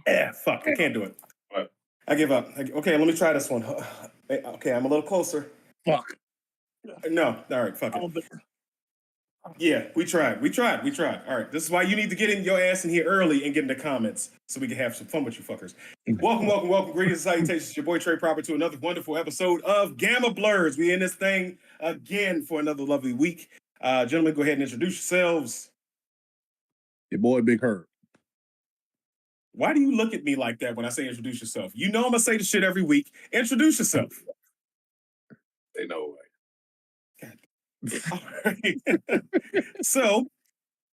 Yeah, fuck, I can't do it. What? I give up. Okay, let me try this one. Okay, I'm a little closer. Fuck. No, all right, fuck it. Yeah, we tried. All right, this is why you need to get in your ass in here early and get in the comments so we can have some fun with you fuckers. Welcome. Greetings and salutations. It's your boy Trey Proper to another wonderful episode of Gamma Blerds. We in this thing again for another lovely week. Gentlemen, go ahead and introduce yourselves. Your boy Big Herb. Why do you look at me like that when I say introduce yourself? You know I'm gonna say the shit every week. Introduce yourself. They know. All right. So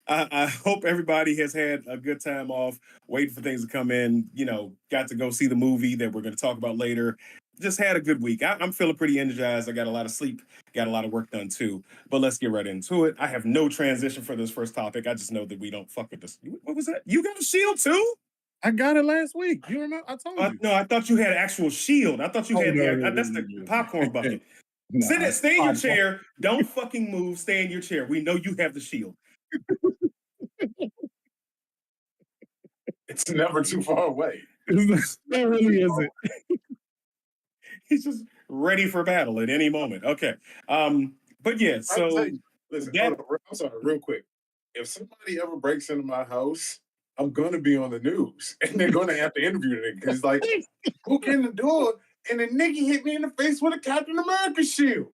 I hope everybody has had a good time off, waiting for things to come in. You know, got to go see the movie that we're going to talk about later. Just had a good week. I'm feeling pretty energized. I got a lot of sleep, got a lot of work done too. But let's get right into it. I have no transition for this first topic. I just know that we don't fuck with this. What was that? You got a shield too? I got it last week. You remember? I told you. No, I thought you had an actual shield. I thought you had that's the popcorn bucket. Stay in your chair. Don't fucking move. Stay in your chair. We know you have the shield. It's never too far away. It really isn't. He's just ready for battle at any moment. Okay. But yeah, so listen, I'm sorry, real quick. If somebody ever breaks into my house, I'm gonna be on the news and they're gonna have to interview them because like who came the door and the nigga hit me in the face with a Captain America shield.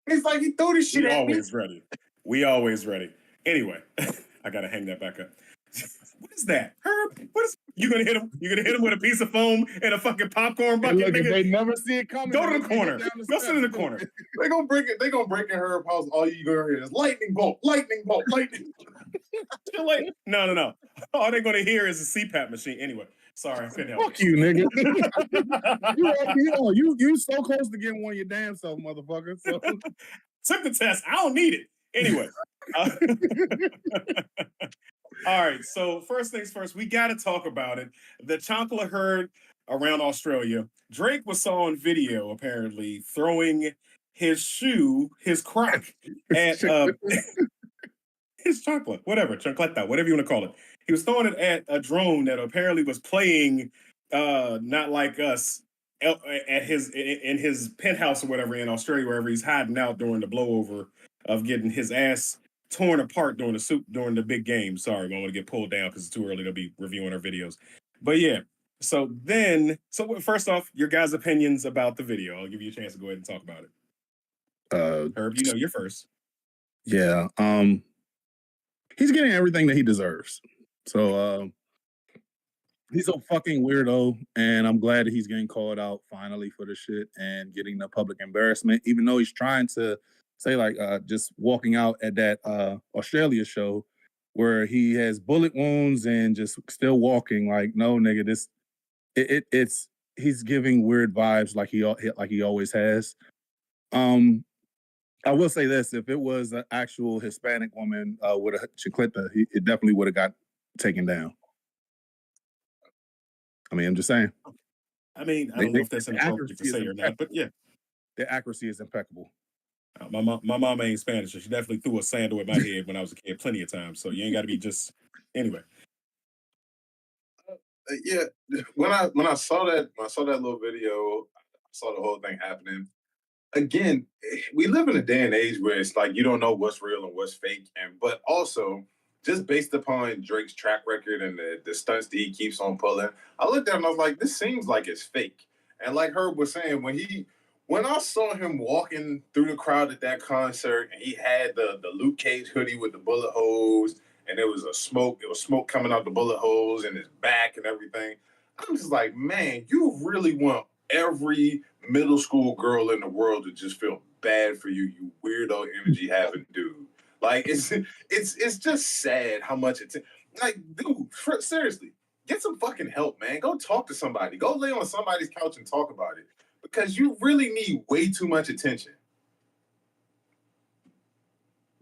It's like he threw this shit at me. We always ready. Anyway, I gotta hang that back up. What is that? Herb? You gonna hit him? You gonna hit him with a piece of foam and a fucking popcorn bucket? Look, if they never see it coming. Go to the corner. Go sit in the corner. They gonna break it. They gonna break in Herb house. All you gonna hear is lightning bolt, lightning bolt, lightning. No. All they're gonna hear is a CPAP machine. Anyway, sorry, I couldn't help. Fuck you, nigga. you so close to getting one of your damn self, motherfucker. So. Took the test. I don't need it. Anyway. All right, so first things first, we got to talk about it. The chankla herd around Australia. Drake was saw on video, apparently, throwing his shoe, his croc, at his chankla, chancleta, whatever you want to call it. He was throwing it at a drone that apparently was playing Not Like Us at his penthouse or whatever in Australia, wherever he's hiding out during the blowover of getting his ass torn apart during the big game. Sorry, I want to get pulled down because it's too early to be reviewing our videos. But yeah, so first off, your guys' opinions about the video. I'll give you a chance to go ahead and talk about it. Herb, you know you're first. Yeah, he's getting everything that he deserves. So he's a fucking weirdo, and I'm glad that he's getting called out finally for the shit and getting the public embarrassment, even though he's trying to say like just walking out at that Australia show where he has bullet wounds and just still walking. Like, no, nigga, it's he's giving weird vibes like he always has. I will say this: if it was an actual Hispanic woman with a chancleta, it definitely would have got taken down. I mean, I'm just saying. I mean, I don't know if that's inappropriate to say or not, but yeah, the accuracy is impeccable. My mom ain't Spanish, so she definitely threw a sandal at my head when I was a kid plenty of times. So you ain't got to be just anyway. Yeah, when I saw that little video, I saw the whole thing happening. Again, we live in a day and age where it's like you don't know what's real and what's fake, but also just based upon Drake's track record and the stunts that he keeps on pulling, I looked at him and I was like, this seems like it's fake. And like Herb was saying, when I saw him walking through the crowd at that concert and he had the Luke Cage hoodie with the bullet holes and there was smoke coming out the bullet holes in his back and everything, I'm just like, man, you really want every middle school girl in the world to just feel bad for you, you weirdo energy having dude. Like it's just sad how much it's like, dude, seriously, get some fucking help, man. Go talk to somebody. Go lay on somebody's couch and talk about it. Because you really need way too much attention.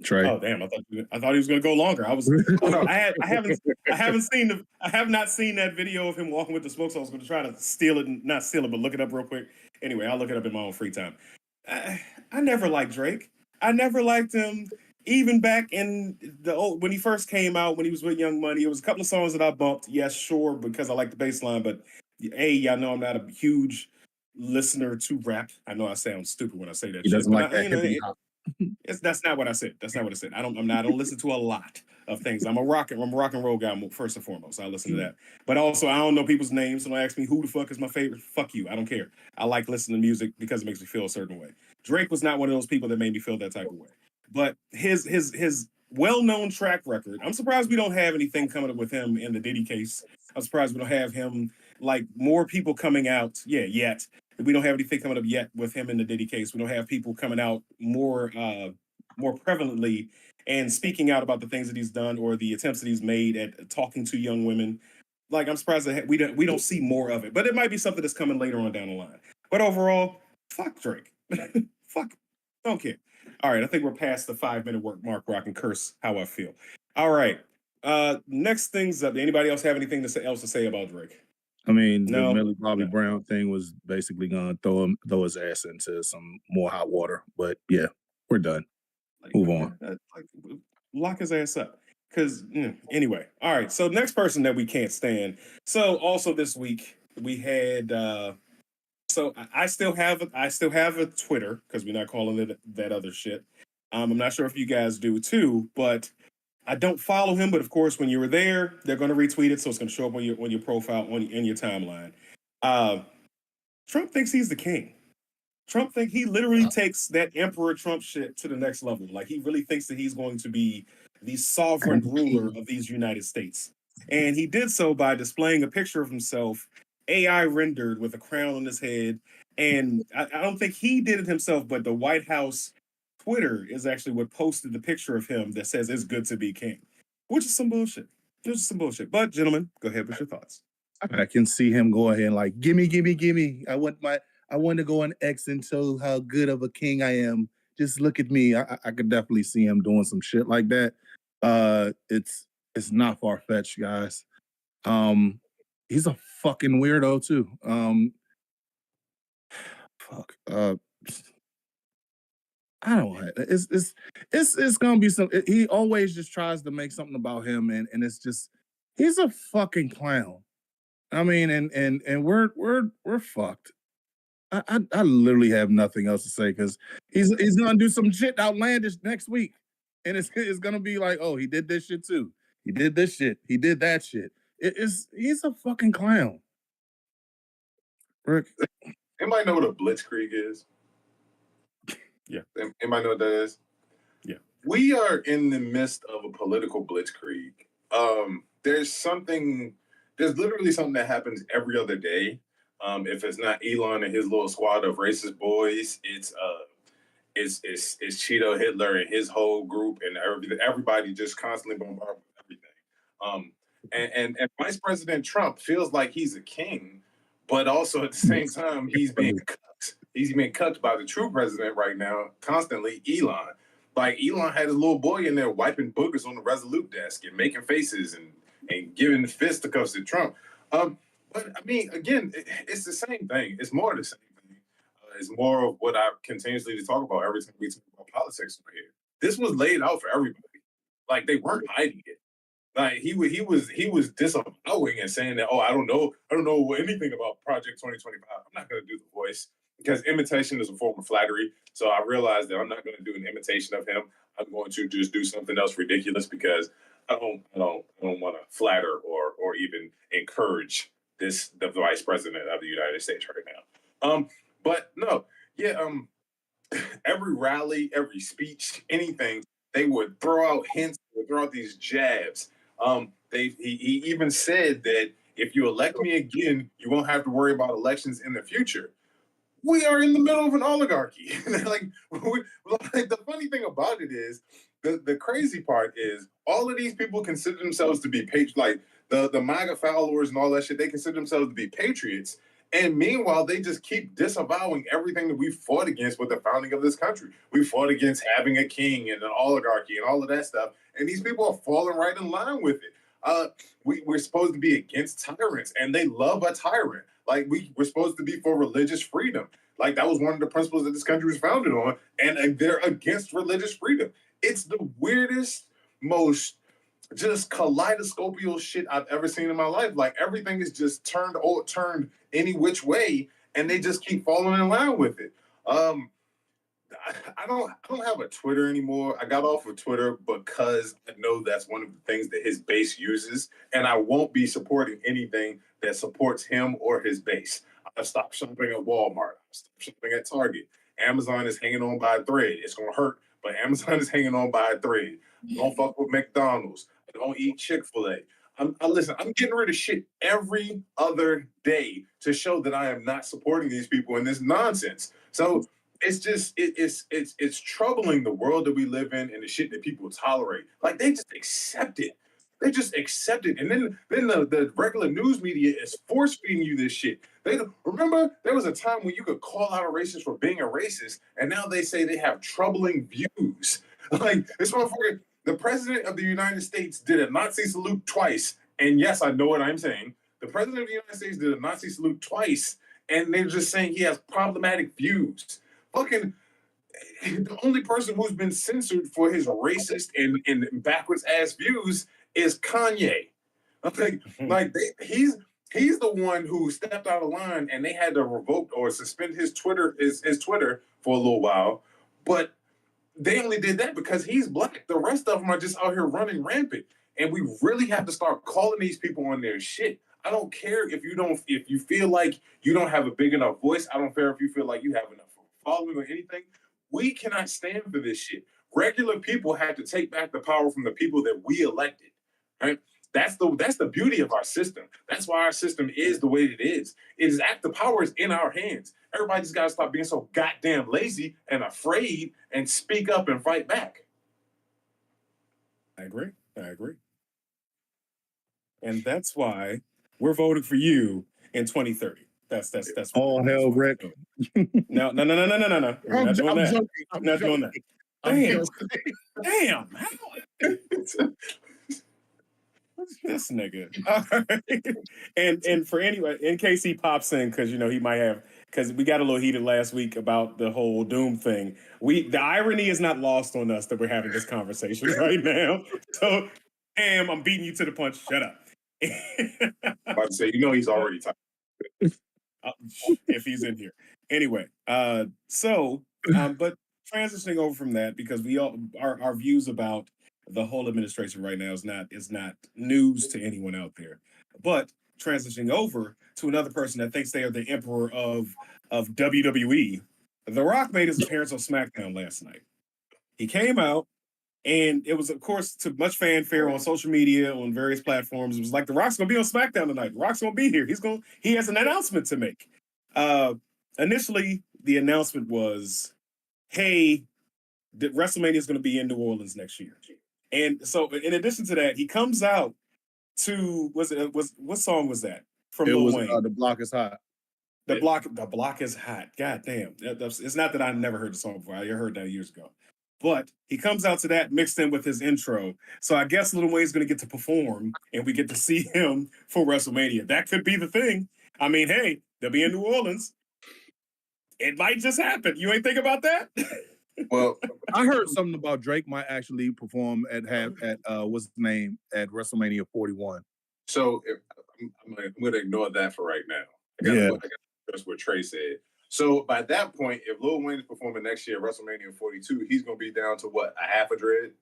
Trey. Oh damn! I thought he was going to go longer. I have not seen that video of him walking with the smoke. So I was going to try to not steal it, but look it up real quick. Anyway, I'll look it up in my own free time. I never liked Drake. I never liked him. even back in the old, when he first came out, when he was with Young Money, it was a couple of songs that I bumped. Yes, sure, because I like the bass line, but y'all know I'm not a huge listener to rap. I know I sound stupid when I say that He shit, doesn't but like that hippie hop. that's not what I said. That's not what I said. I don't listen to a lot of things. I'm a rock and roll guy first and foremost. I listen to that. But also I don't know people's names. So don't ask me who the fuck is my favorite. Fuck you. I don't care. I like listening to music because it makes me feel a certain way. Drake was not one of those people that made me feel that type of way. But his well-known track record, I'm surprised we don't have anything coming up with him in the Diddy case. I'm surprised we don't have him, like, more people coming out, yet. We don't have anything coming up yet with him in the Diddy case. We don't have people coming out more prevalently and speaking out about the things that he's done or the attempts that he's made at talking to young women. Like, I'm surprised that we don't see more of it. But it might be something that's coming later on down the line. But overall, fuck Drake. Fuck. Don't care. All right, I think we're past the 5-minute mark where I can curse how I feel. All right. Next things up. Anybody else have anything else to say about Drake? I mean, No. the Millie Bobby Brown thing was basically gonna throw his ass into some more hot water. But yeah, we're done. Move on. Lock his ass up. Because anyway, all right. So next person that we can't stand. So also this week we had. So I still have a Twitter because we're not calling it that other shit. I'm not sure if you guys do too, but I don't follow him. But of course, when you were there, they're going to retweet it, so it's going to show up on your profile in your timeline. Trump thinks he's the king. Trump he literally takes that Emperor Trump shit to the next level. Like, he really thinks that he's going to be the sovereign ruler of these United States. And he did so by displaying a picture of himself, AI rendered with a crown on his head. And I don't think he did it himself, but the White House Twitter is actually what posted the picture of him that says it's good to be king, which is some bullshit. But gentlemen, go ahead with your thoughts. I can see him go ahead and like, gimme. I want to go on X and show how good of a king I am. Just look at me. I could definitely see him doing some shit like that. It's not far-fetched, guys. He's a fucking weirdo too. Fuck. I don't know. It's gonna be some. He always just tries to make something about him, and it's just he's a fucking clown. I mean, and we're fucked. I literally have nothing else to say because he's gonna do some shit outlandish next week, and it's gonna be like, oh, he did this shit too. He did this shit. He did that shit. He's a fucking clown. Rick, anybody know what a blitzkrieg is? Yeah. Anybody know what that is? Yeah. We are in the midst of a political blitzkrieg. There's literally something that happens every other day. If it's not Elon and his little squad of racist boys, it's Cheeto Hitler and his whole group, and everybody just constantly bombarded with everything. And Vice President Trump feels like he's a king, but also at the same time he's being cucked. He's being cucked by the true president right now, constantly, Elon. Like, Elon had his little boy in there wiping boogers on the Resolute desk and making faces and giving fisticuffs to Trump. But I mean, again, it's the same thing. It's more the same thing. It's more of what I continuously talk about every time we talk about politics over here. This was laid out for everybody. Like, they weren't hiding it. Like, he was disavowing and saying that, oh, I don't know anything about Project 2025. I'm not going to do the voice because imitation is a form of flattery. So I realized that I'm not going to do an imitation of him. I'm going to just do something else ridiculous because I don't want to flatter or even encourage the vice president of the United States right now. But no, yeah, every rally, every speech, anything, they would throw out hints, would throw out these jabs. He even said that if you elect me again, you won't have to worry about elections in the future. We are in the middle of an oligarchy. like the funny thing about it is, the crazy part is all of these people consider themselves to be like the MAGA followers and all that shit. They consider themselves to be patriots. And meanwhile, they just keep disavowing everything that we fought against with the founding of this country. We fought against having a king and an oligarchy and all of that stuff. And these people are falling right in line with it. We're supposed to be against tyrants, and they love a tyrant. Like, we're supposed to be for religious freedom. Like, that was one of the principles that this country was founded on, and they're against religious freedom. It's the weirdest, most just kaleidoscopical shit I've ever seen in my life. Like everything is just turned any which way, and they just keep falling in line with it. I don't have a Twitter anymore. I got off of Twitter because I know that's one of the things that his base uses, and I won't be supporting anything that supports him or his base. I've stopped shopping at Walmart. I've stopped shopping at Target. Amazon is hanging on by a thread. It's gonna hurt, but Amazon is hanging on by a thread. I don't fuck with McDonald's. I don't eat Chick-fil-A. Listen, I'm getting rid of shit every other day to show that I am not supporting these people in this nonsense. So it's just it's troubling the world that we live in and the shit that people tolerate. Like they just accept it. They just accept it. And then the regular news media is force feeding you this shit. They remember there was a time when you could call out a racist for being a racist, and now they say they have troubling views. Like this motherfucker, the president of the United States did a Nazi salute twice. And yes, I know what I'm saying. The president of the United States did a Nazi salute twice, and they're just saying he has problematic views. Fucking the only person who's been censored for his racist and backwards ass views is Kanye. He's the one who stepped out of line and they had to revoke or suspend his Twitter for a little while. But they only did that because he's black. The rest of them are just out here running rampant. And we really have to start calling these people on their shit. I don't care if you feel like you don't have a big enough voice. I don't care if you feel like you have enough following or anything. We cannot stand for this shit. Regular people have to take back the power from the people that we elected. Right? That's the beauty of our system. That's why our system is the way it is. The power is in our hands. Everybody just gotta stop being so goddamn lazy and afraid and speak up and fight back. I agree. And that's why we're voting for you in 2030. That's all hell, Rick. No. We're not doing that. I'm not doing that. Damn. This nigga. All right. And for anyway, in case he pops in, because he might have, because we got a little heated last week about the whole Doom thing. The irony is not lost on us that we're having this conversation right now. So, damn, I'm beating you to the punch. Shut up. I'm about to say, he's already tired. If he's in here. Anyway, but transitioning over from that, because we all our views about the whole administration right now is not news to anyone out there. But transitioning over to another person that thinks they are the emperor of WWE, The Rock made his appearance on SmackDown last night. He came out, and it was, of course, to much fanfare on social media, on various platforms. It was like, The Rock's going to be on SmackDown tonight. The Rock's going to be here. He has an announcement to make. Initially, the announcement was, hey, WrestleMania is going to be in New Orleans next year. And so, in addition to that, he comes out to, what song was that? From Lil Wayne. The Block is Hot. The block is hot. God damn. It's not that I never heard the song before. I heard that years ago. But he comes out to that mixed in with his intro. So I guess Lil Wayne's going to get to perform and we get to see him for WrestleMania. That could be the thing. I mean, hey, they'll be in New Orleans. It might just happen. You ain't think about that? Well, I heard something about Drake might actually perform at what's the name, at WrestleMania 41. So I'm going to ignore that for right now. I got that's what Trey said. So by that point, if Lil Wayne is performing next year at WrestleMania 42, he's going to be down to what, a half a dread?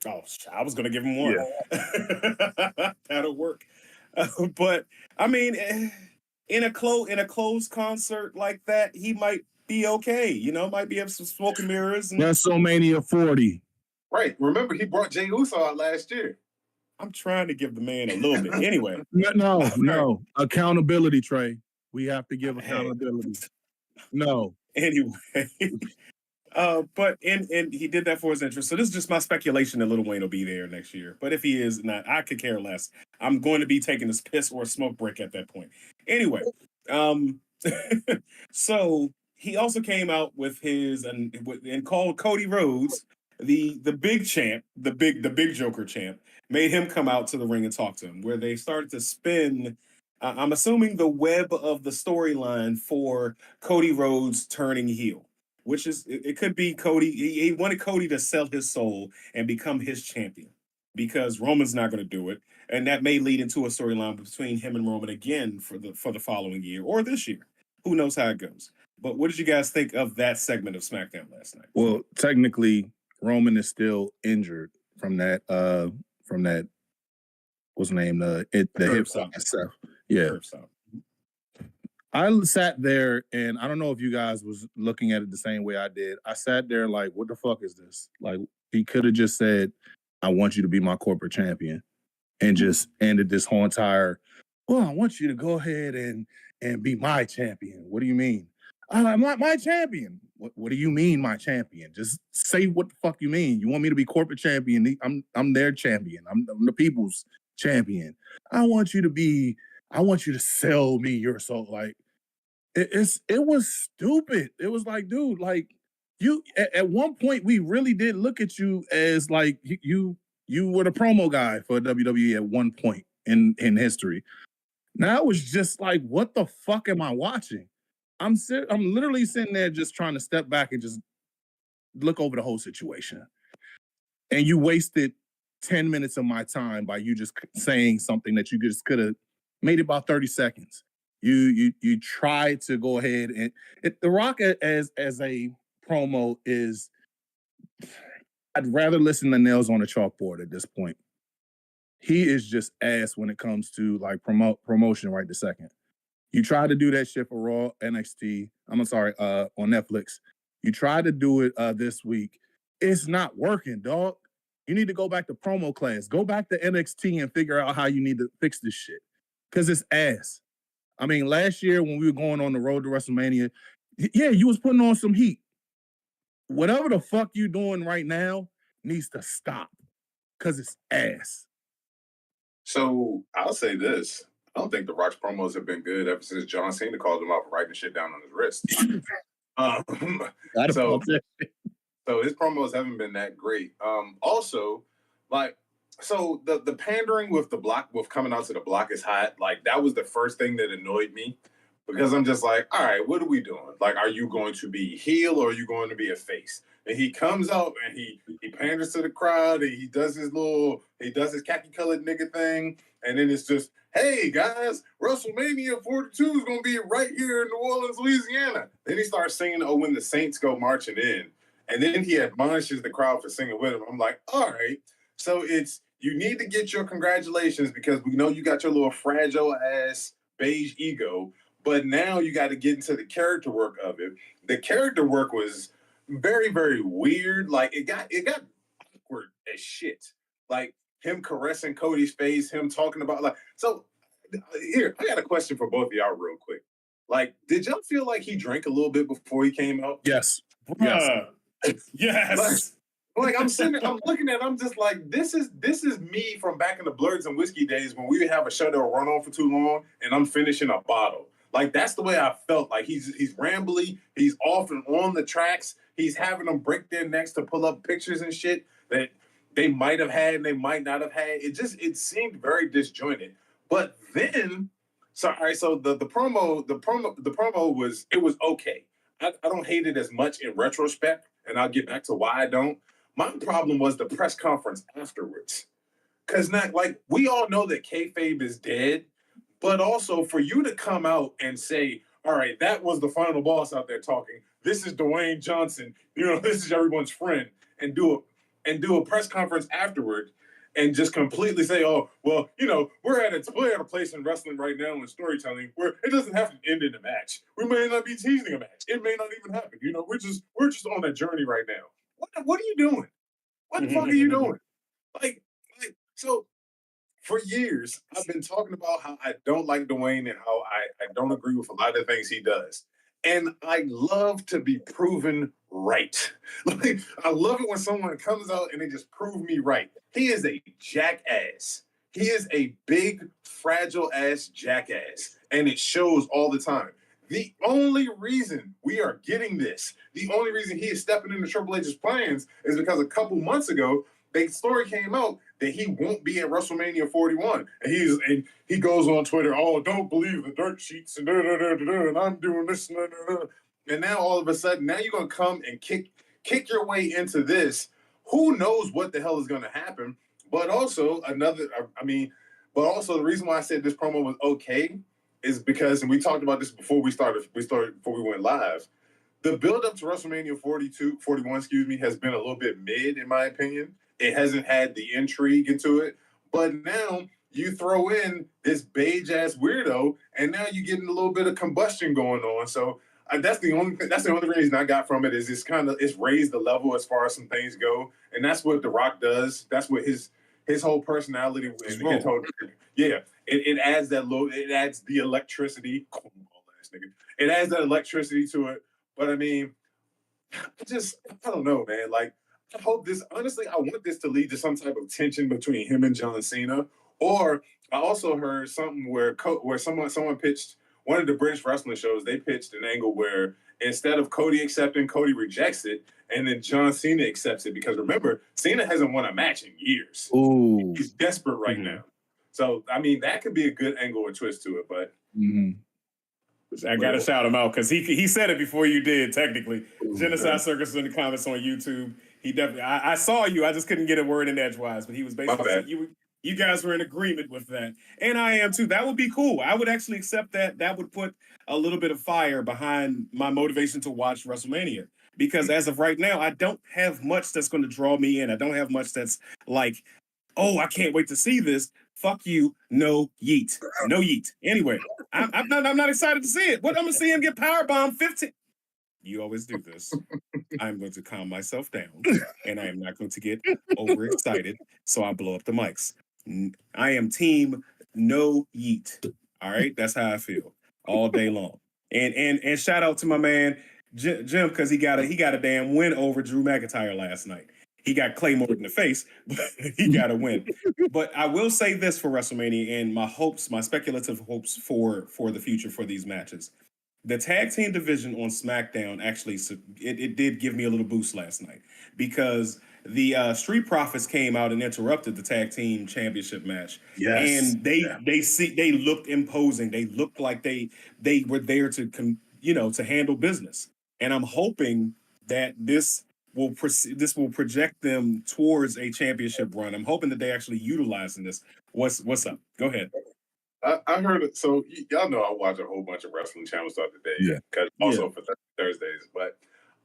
Oh, I was going to give him one. Yeah. That'll work. But I mean, in a closed concert like that, he might be okay. Might be have some smoke and mirrors. WrestleMania 40. Right. Remember, he brought Jey Uso out last year. I'm trying to give the man a little bit. Anyway. No. Accountability, Trey. We have to give accountability. No. Anyway. But he did that for his interest. So this is just my speculation that Lil Wayne will be there next year. But if he is not, I could care less. I'm going to be taking this piss or a smoke break at that point. Anyway, so he also came out with his and called Cody Rhodes the big champ, the big Joker champ, made him come out to the ring and talk to him, where they started to spin. I'm assuming the web of the storyline for Cody Rhodes turning heel. which is it could be Cody. He wanted Cody to sell his soul and become his champion because Roman's not going to do it, and that may lead into a storyline between him and Roman again for the following year or this year. Who knows how it goes? But what did you guys think of that segment of SmackDown last night? Well, technically, Roman is still injured from that. What's the name? The hip stuff. Yeah. I sat there and I don't know if you guys was looking at it the same way I did. I sat there like, what the fuck is this? Like, he could have just said, I want you to be my corporate champion and just ended this whole entire, well, I want you to go ahead and be my champion. What do you mean? I'm not my champion. What do you mean, my champion? Just say what the fuck you mean. You want me to be corporate champion? I'm their champion. I'm the people's champion. I want you to sell me your soul. Like, it was stupid. It was like, dude, like you at one point we really did look at you as like you were the promo guy for WWE at one point in history. Now it was just like, what the fuck am I watching? I'm literally sitting there just trying to step back and just look over the whole situation. And you wasted 10 minutes of my time by you just saying something that you just could have made about 30 seconds. You tried to go ahead and The Rock as a promo is, I'd rather listen to nails on a chalkboard at this point. He is just ass when it comes to like promotion right this second. You tried to do that shit for Raw, NXT. On Netflix. You tried to do it this week. It's not working, dog. You need to go back to promo class. Go back to NXT and figure out how you need to fix this shit. Because it's ass. I mean, last year when we were going on the road to WrestleMania, yeah, you was putting on some heat. Whatever the fuck you doing right now needs to stop. Because it's ass. So I'll say this. I don't think The Rock's promos have been good ever since John Cena called him out for writing shit down on his wrist. So his promos haven't been that great. Also, like, so the pandering with the block, with coming out to the block is hot. Like, that was the first thing that annoyed me because I'm just like, all right, what are we doing? Like, are you going to be heel or are you going to be a face? And he comes out and he panders to the crowd and he does his khaki-colored nigga thing. And then it's just, hey guys, WrestleMania 42 is going to be right here in New Orleans, Louisiana. Then he starts singing, oh, when the Saints go marching in. And then he admonishes the crowd for singing with him. I'm like, all right. So it's, you need to get your congratulations because we know you got your little fragile ass beige ego, but now you got to get into the character work of it. The character work was very, very weird. Like it got awkward as shit. Like him caressing Cody's face, him talking about like, so here, I got a question for both of y'all real quick. Like, did y'all feel like he drank a little bit before he came out? Yes. Yes. Like I'm looking at it, I'm just like, this is me from back in the Blerds and whiskey days when we would have a show that would run on for too long and I'm finishing a bottle. Like that's the way I felt. Like he's rambly, he's off and on the tracks, he's having them break their necks to pull up pictures and shit that they might have had and they might not have had. It seemed very disjointed. But then, so the promo was okay. I don't hate it as much in retrospect, and I'll get back to why I don't. My problem was the press conference afterwards. Because we all know that kayfabe is dead, but also for you to come out and say, all right, that was the final boss out there talking. This is Dwayne Johnson. This is everyone's friend. And do a press conference afterward and just completely say, oh, well, we're at a place in wrestling right now in storytelling where it doesn't have to end in a match. We may not be teasing a match. It may not even happen. We're just on a journey right now. What are you doing? What the fuck are you doing? So for years, I've been talking about how I don't like Dwayne and how I don't agree with a lot of the things he does. And I love to be proven right. Like, I love it when someone comes out and they just prove me right. He is a jackass. He is a big, fragile ass jackass. And it shows all the time. The only reason we are getting this, the only reason he is stepping into Triple H's plans is because a couple months ago, the story came out that he won't be at WrestleMania 41. And he goes on Twitter, oh, don't believe the dirt sheets and I'm doing this. And now all of a sudden, now you're gonna come and kick your way into this. Who knows what the hell is gonna happen? But also but also the reason why I said this promo was okay is because, and we talked about this before before we went live. The build up to WrestleMania 41, has been a little bit mid, in my opinion. It hasn't had the intrigue into it. But now you throw in this beige ass weirdo, and now you're getting a little bit of combustion going on. So that's the only reason I got from it is it's raised the level as far as some things go, and that's what The Rock does. That's what his whole personality and his whole it adds it adds the electricity. It adds that electricity to it. But I mean, I don't know, man. Like, I hope honestly, I want this to lead to some type of tension between him and John Cena. Or I also heard something where someone pitched one of the British wrestling shows. They pitched an angle where instead of Cody accepting, Cody rejects it, and then John Cena accepts it because remember, Cena hasn't won a match in years. Ooh. He's desperate right now. So I mean, that could be a good angle or twist to it, but. I gotta shout him out because he said it before you did. Technically, Genocide Circus in the comments on YouTube. He definitely. I saw you. I just couldn't get a word in edgewise, but he was basically saying you guys were in agreement with that, and I am too. That would be cool. I would actually accept that. That would put a little bit of fire behind my motivation to watch WrestleMania because as of right now, I don't have much that's going to draw me in. I don't have much that's like, oh, I can't wait to see this. Fuck you, no yeet. No yeet. Anyway, I'm not excited to see it. What I'm gonna see him get powerbomb 15. You always do this. I'm going to calm myself down, and I am not going to get overexcited, so I blow up the mics. I am team no yeet. All right, that's how I feel all day long. And shout out to my man Jim because he got a damn win over Drew McIntyre last night. He got Claymore in the face, but he got a win. But I will say this for WrestleMania and my speculative hopes for the future for these matches. The tag team division on SmackDown actually, it did give me a little boost last night because the Street Profits came out and interrupted the tag team championship match. Yes. And they looked imposing. They looked like they were there to handle business. And I'm hoping that this will project them towards a championship run. I'm hoping that they actually utilizing this. What's up? Go ahead. I heard it. So y'all know I watch a whole bunch of wrestling channels throughout the day. Because also for Thursdays. But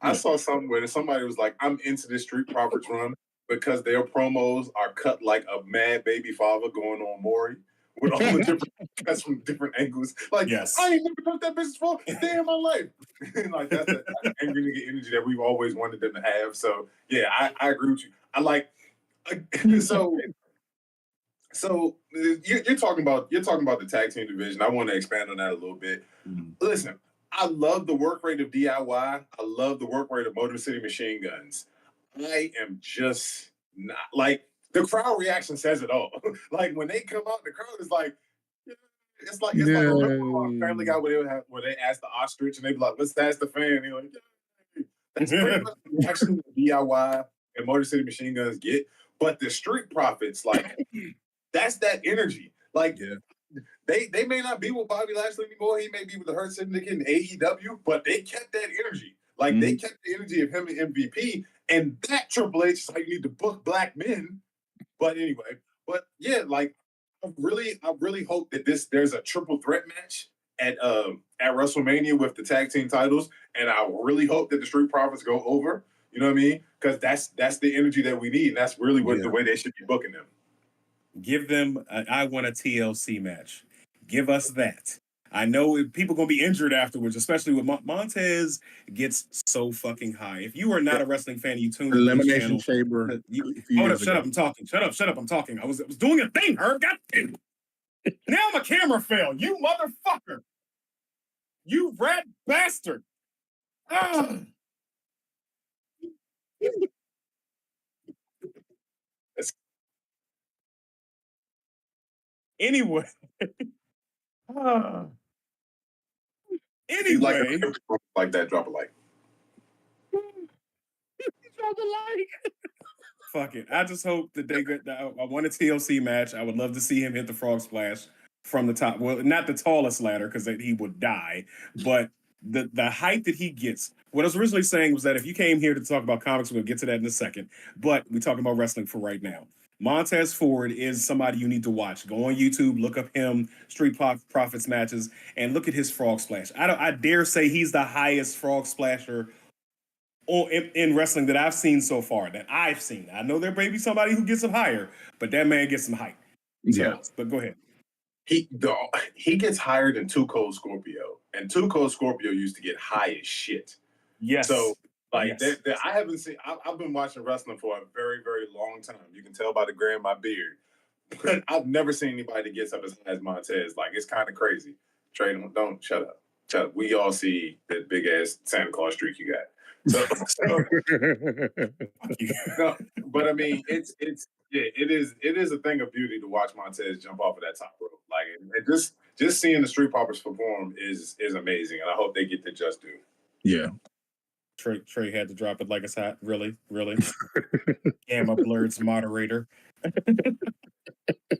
I saw something where somebody was like, I'm into this Street Profits run because their promos are cut like a mad baby father going on Maury with all the different cuts from different angles. Like, yes. I ain't never touched that business for a day in my life. Like that's the angry nigga energy that we've always wanted them to have. So yeah, I agree with you. I like so you're talking about the tag team division. I want to expand on that a little bit. Listen, I love the work rate of DIY. I love the work rate of Motor City Machine Guns. I am just not like the crowd reaction says it all. Like when they come out, the crowd is like, it's like remember on Family Guy where they ask the ostrich and they be like, let's ask the fan. You're like, yeah. That's pretty much the reaction DIY and Motor City Machine Guns get. But the Street Profits, like, that's that energy. Like, they may not be with Bobby Lashley anymore. He may be with the Hurt Syndicate in AEW, but they kept that energy. Like, they kept the energy of him and MVP. And that Triple H is how you need to book black men. But anyway, yeah, like, I really hope that there's a triple threat match at WrestleMania with the tag team titles. And I really hope that the Street Profits go over. You know what I mean? Because that's the energy that we need. And that's really the way they should be booking them. Give them I want a TLC match. Give us that. I know people going to be injured afterwards, especially with Montez gets so fucking high. If you are not a wrestling fan, you tune in Elimination Chamber. Hold up, shut up, I'm talking. Shut up, I'm talking. I was doing a thing, Herb. God damn. Now my camera fell. You motherfucker. You rat bastard. Anyway. Anyway. Like that, drop a like. Drop a like. Fuck it. I just hope that they get I want a TLC match. I would love to see him hit the frog splash from the top. Well, not the tallest ladder because he would die, but the hype that he gets. What I was originally saying was that if you came here to talk about comics, we'll get to that in a second. But we're talking about wrestling for right now. Montez Ford is somebody you need to watch. Go on YouTube, look up him, Street Profits matches, and look at his frog splash. I dare say he's the highest frog splasher in wrestling that I've seen so far. That I've seen. I know there may be somebody who gets him higher, but that man gets some hype. So, Yeah. but go ahead. He gets higher than Too Cold Scorpio, and Too Cold Scorpio used to get high as shit. Yes. So like Yes. I haven't seen. I've been watching wrestling for a very, very long time. You can tell by the gray in my beard, but I've never seen anybody that gets up as high as Montez. Like it's kind of crazy. Trey, don't shut up. Shut up. We all see that big ass Santa Claus streak you got. So no, but I mean, it is a thing of beauty to watch Montez jump off of that top rope. Like, and just seeing the Street Poppers perform is amazing, and I hope they get the just due. Yeah. Trey had to drop it like it's hot. Really? Damn, a Blerds moderator.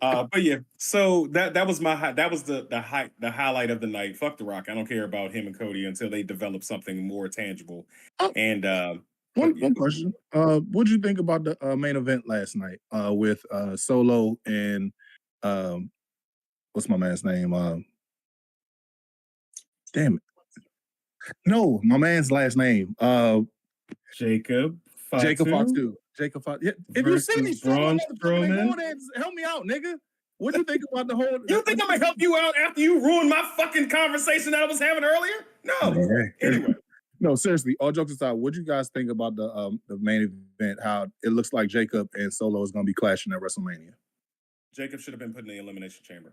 But yeah, so that was the highlight of the night. Fuck The Rock. I don't care about him and Cody until they develop something more tangible. And one question. What did you think about the main event last night with Solo and what's my man's name? Damn it. No, my man's last name. Jacob Fatu. Jacob Fatu. Yeah. If you see these Braun Strowman, help me out, nigga. What you think about the whole? You think I'm gonna help you out after you ruined my fucking conversation that I was having earlier? No. Anyway. No, seriously. All jokes aside, what do you guys think about the main event? How it looks like Jacob and Solo is going to be clashing at WrestleMania? Jacob should have been put in the Elimination Chamber.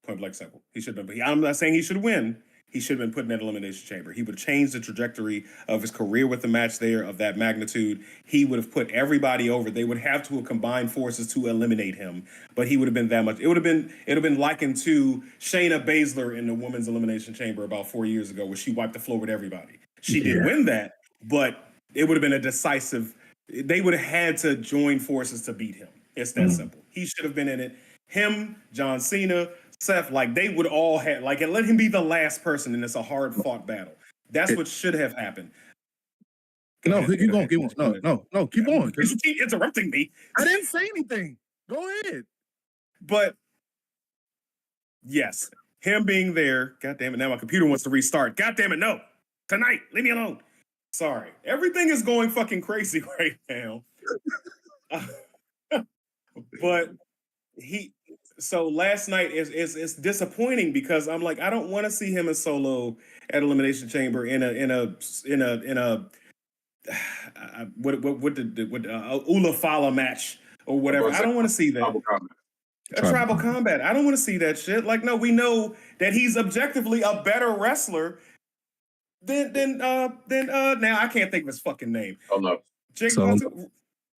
Point blank simple. He should have been. I'm not saying he should win. He should have been put in that Elimination Chamber. He would have changed the trajectory of his career with the match there of that magnitude. He would have put everybody over. They would have to have combined forces to eliminate him, but he would have been that much. It would have been likened to Shayna Baszler in the Women's Elimination Chamber about 4 years ago, where she wiped the floor with everybody. She did win that, but it would have been a decisive. They would have had to join forces to beat him. It's that simple. He should have been in it. Him, John Cena, Seth, like they would all have, like, and let him be the last person, and it's a hard fought battle. That's what should have happened. Keep on. No, keep on. You keep interrupting me. I didn't say anything. Go ahead. But yes, him being there. God damn it! Now my computer wants to restart. God damn it! No, tonight. Leave me alone. Sorry, everything is going fucking crazy right now. But so last night is disappointing because I'm like, I don't want to see him and Solo at Elimination Chamber in a Ula Fala match or whatever. I don't want to see that. Tribal combat. I don't want to see that shit. Like, no, we know that he's objectively a better wrestler than now I can't think of his fucking name. Oh no.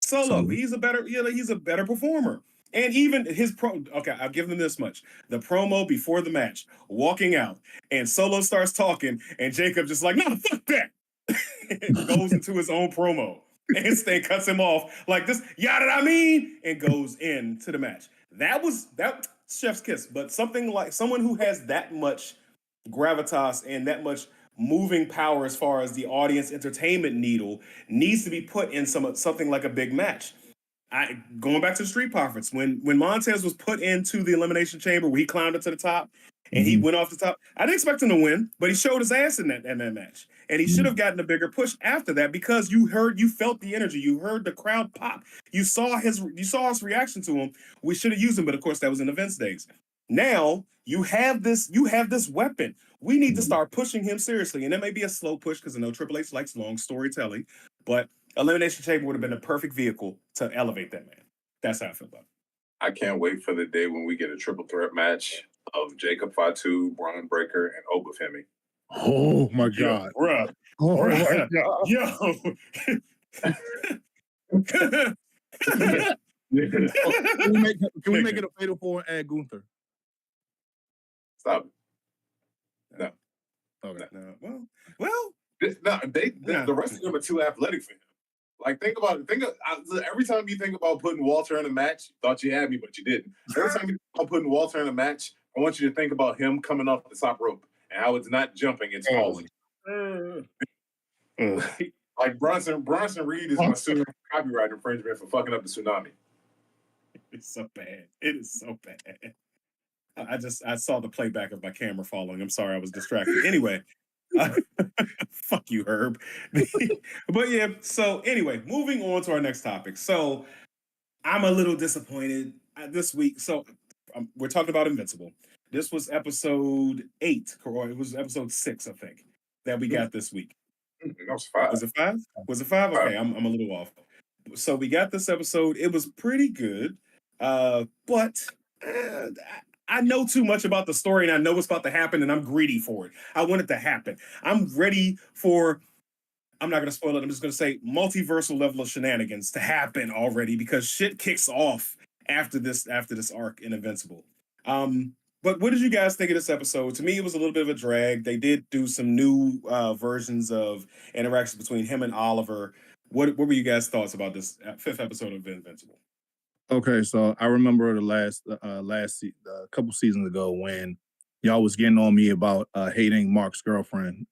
Solo. He's a better performer. And even his I'll give him this much. The promo before the match, walking out, and Solo starts talking, and Jacob just like, no, fuck that. And goes into his own promo. And Stan cuts him off like this, yada I mean, and goes into the match. That chef's kiss. But something like someone who has that much gravitas and that much moving power as far as the audience entertainment needle needs to be put in something like a big match. Going back to the Street Profits, when Montez was put into the Elimination Chamber where he climbed up to the top and he went off the top, I didn't expect him to win, but he showed his ass in that match. And he should have gotten a bigger push after that because you felt the energy, you heard the crowd pop, you saw his reaction to him. We should have used him, but of course that was in the Vince days. Now you have this weapon. We need to start pushing him seriously, and it may be a slow push because I know Triple H likes long storytelling, but Elimination Chamber would have been a perfect vehicle to elevate that man. That's how I feel about it. I can't wait for the day when we get a triple threat match of Jacob Fatu, Braun Breaker, and Obafemi. Oh my God. Bruh. Oh my God. Can we make it a fatal four and add Gunther? Stop it. No. Okay. No. Well. The rest of them are too athletic for him. Like, think about it. Every time you think about putting Walter in a match, thought you had me, but you didn't. Every time you think about putting Walter in a match, I want you to think about him coming off the top rope and how it's not jumping, it's falling. Like Bronson Reed is my suing copyright infringement for fucking up the tsunami. It's so bad. It is so bad. I saw the playback of my camera falling. I'm sorry, I was distracted. Anyway, fuck you, Herb. But yeah, so anyway, moving on to our next topic. So I'm a little disappointed this week. So we're talking about Invincible. This was episode 8, or it was episode 6, I think, that we got this week. That was 5. Was it 5? Was it 5? Okay, I'm a little off. So we got this episode. It was pretty good, but I know too much about the story, and I know what's about to happen, and I'm greedy for it. I want it to happen. I'm ready for. I'm not going to spoil it. I'm just going to say multiversal level of shenanigans to happen already because shit kicks off after this arc in Invincible. But what did you guys think of this episode? To me, it was a little bit of a drag. They did do some new versions of interactions between him and Oliver. What were you guys' thoughts about this 5th episode of Invincible? Okay, so I remember the last couple seasons ago when y'all was getting on me about hating Mark's girlfriend.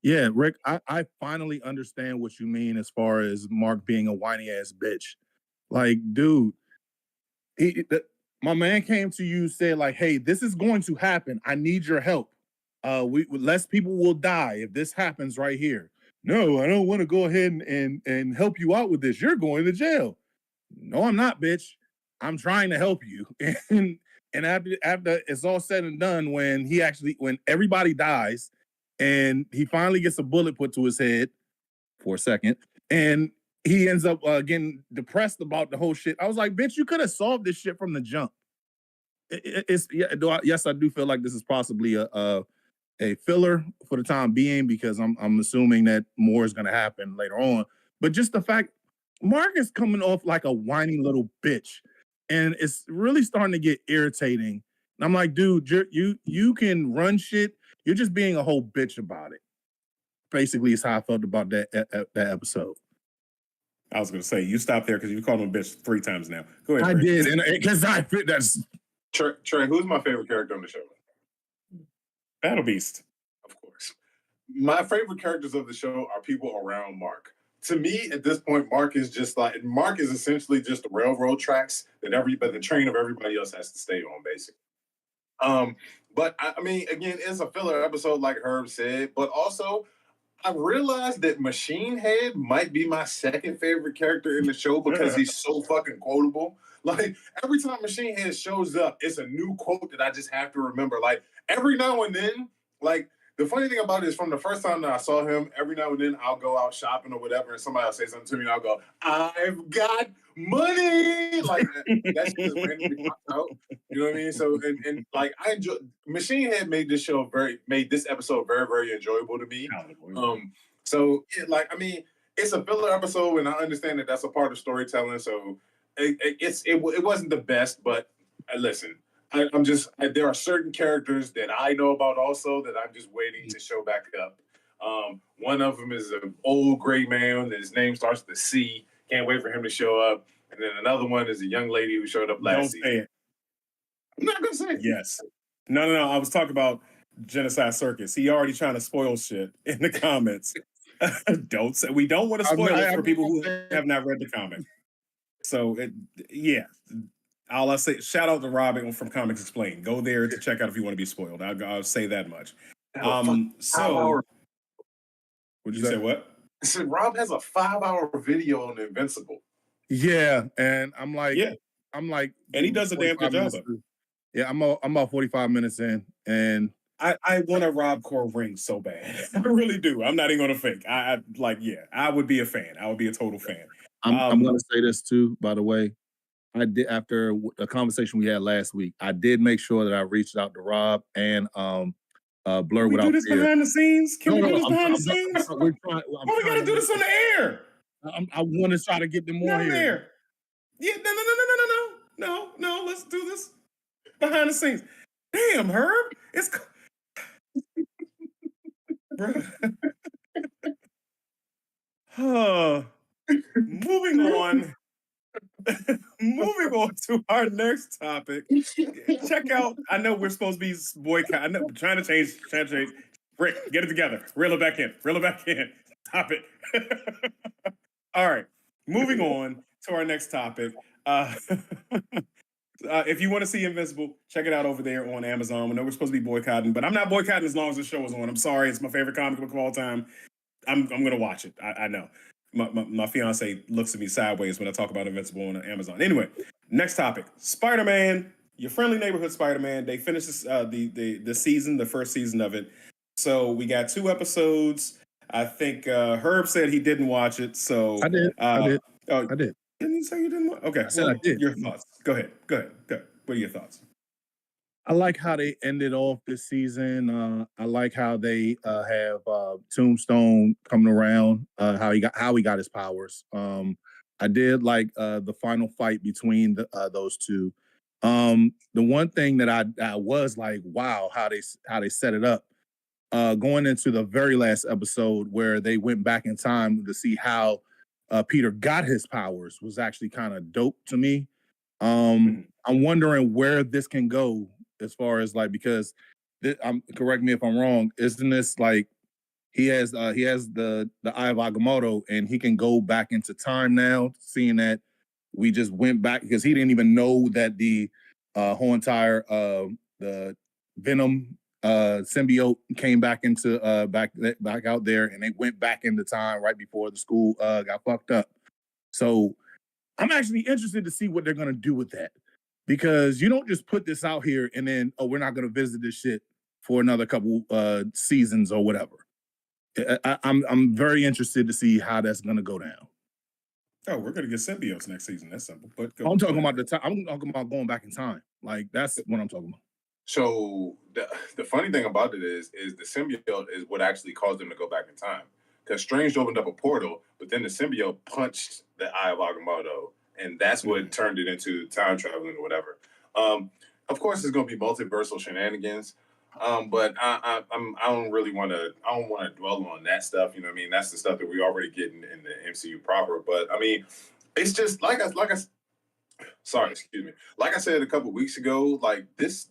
Yeah, Rick, I finally understand what you mean as far as Mark being a whiny ass bitch. Like, dude, my man came to you, said like, "Hey, this is going to happen. I need your help. Less people will die if this happens right here." No, I don't want to go ahead and help you out with this. You're going to jail. No, I'm not, bitch. I'm trying to help you. And after it's all said and done, when everybody dies, and he finally gets a bullet put to his head for a second, and he ends up getting depressed about the whole shit. I was like, bitch, you could have solved this shit from the jump. Yes, I do feel like this is possibly a filler for the time being because I'm assuming that more is going to happen later on. But just the fact Mark is coming off like a whiny little bitch, and it's really starting to get irritating. And I'm like, dude, you can run shit. You're just being a whole bitch about it. Basically, is how I felt about that episode. I was going to say, you stop there because you called him a bitch 3 times now. Go ahead. I Rick. did, and because I fit that's Trey, who's my favorite character on the show? Battle Beast. Of course. My favorite characters of the show are people around Mark. To me, at this point, Mark is essentially just the railroad tracks that the train of everybody else has to stay on, basically. But I mean, again, it's a filler episode, like Herb said, but also I realized that Machine Head might be my second favorite character in the show because he's so fucking quotable. Like, every time Machine Head shows up, it's a new quote that I just have to remember. Like, every now and then, like, the funny thing about it is from the first time that I saw him, every now and then I'll go out shopping or whatever, and somebody will say something to me, and I'll go, "I've got money!" Like, that shit just randomly pops out. You know what I mean? So, and like, I enjoy Machine Head made this episode very, very enjoyable to me. So, like, I mean, it's a filler episode, and I understand that that's a part of storytelling. So, it wasn't the best, but listen. There are certain characters that I know about also that I'm just waiting to show back up. One of them is an old gray man that his name starts with a C. Can't wait for him to show up. And then another one is a young lady who showed up last season. Don't say it. I'm not going to say it. Yes. No. I was talking about Genocide Circus. He already trying to spoil shit in the comments. Don't say. We don't want to spoil it for people who have not read the comic. So, yeah. All I say, shout out to Robin from Comics Explained. Go there to check out if you want to be spoiled. I'll say that much. So, would you say what? I said Rob has a 5-hour video on Invincible. Yeah, and I'm like, and he does a damn good job of it. Yeah, I'm about 45 minutes in, and I want a Rob Core ring so bad. I really do. I'm not even gonna fake. I would be a fan. I would be a total fan. I'm gonna say this too, by the way. I did, after a conversation we had last week, I did make sure that I reached out to Rob and Blerd. Can we do this behind the scenes? Can we do this behind the scenes? We gotta do this on the air. I want to try to get them more here. There. Yeah, no. Let's do this behind the scenes. Damn, Herb, it's moving on. Moving on to our next topic. Check out. I know we're supposed to be boycott. I know, trying to change. Rick, get it together. Reel it back in. Reel it back in. Stop it. All right. Moving on to our next topic. If you want to see Invincible, check it out over there on Amazon. I know we're supposed to be boycotting, but I'm not boycotting as long as the show is on. I'm sorry. It's my favorite comic book of all time. I'm going to watch it. I know. My fiance looks at me sideways when I talk about Invincible on Amazon. Anyway, next topic: Spider-Man, your friendly neighborhood Spider-Man. They finished this, the season, the first season of it. So we got 2 episodes. I think Herb said he didn't watch it. So I did. I did. Oh, I did. didn't you say you didn't watch? Okay, I said I did. Your thoughts? Go ahead. What are your thoughts? I like how they ended off this season. I like how they have Tombstone coming around. How he got his powers. I did like the final fight between those two. The one thing that I was like, wow, how they set it up. Going into the very last episode where they went back in time to see how Peter got his powers was actually kind of dope to me. I'm wondering where this can go as far as like, because correct me if I'm wrong, isn't this like he has the Eye of Agamotto and he can go back into time now, seeing that we just went back because he didn't even know that the whole entire the Venom symbiote came back into back out there, and they went back into time right before the school got fucked up. So I'm actually interested to see what they're gonna do with that, because you don't just put this out here and then we're not gonna visit this shit for another couple seasons or whatever. I'm very interested to see how that's gonna go down. Oh, we're gonna get symbiotes next season. That's simple. But I'm talking about the time. I'm talking about going back in time. Like that's what I'm talking about. So the funny thing about it is the symbiote is what actually caused them to go back in time. Because Strange opened up a portal, but then the symbiote punched the Eye of Agamotto, and that's what turned it into time traveling or whatever. Of course, it's going to be multiversal shenanigans, but I don't really want to. I don't want to dwell on that stuff. You know what I mean? That's the stuff that we already get in the MCU proper. But I mean, it's just sorry, excuse me. Like I said a couple weeks ago, like this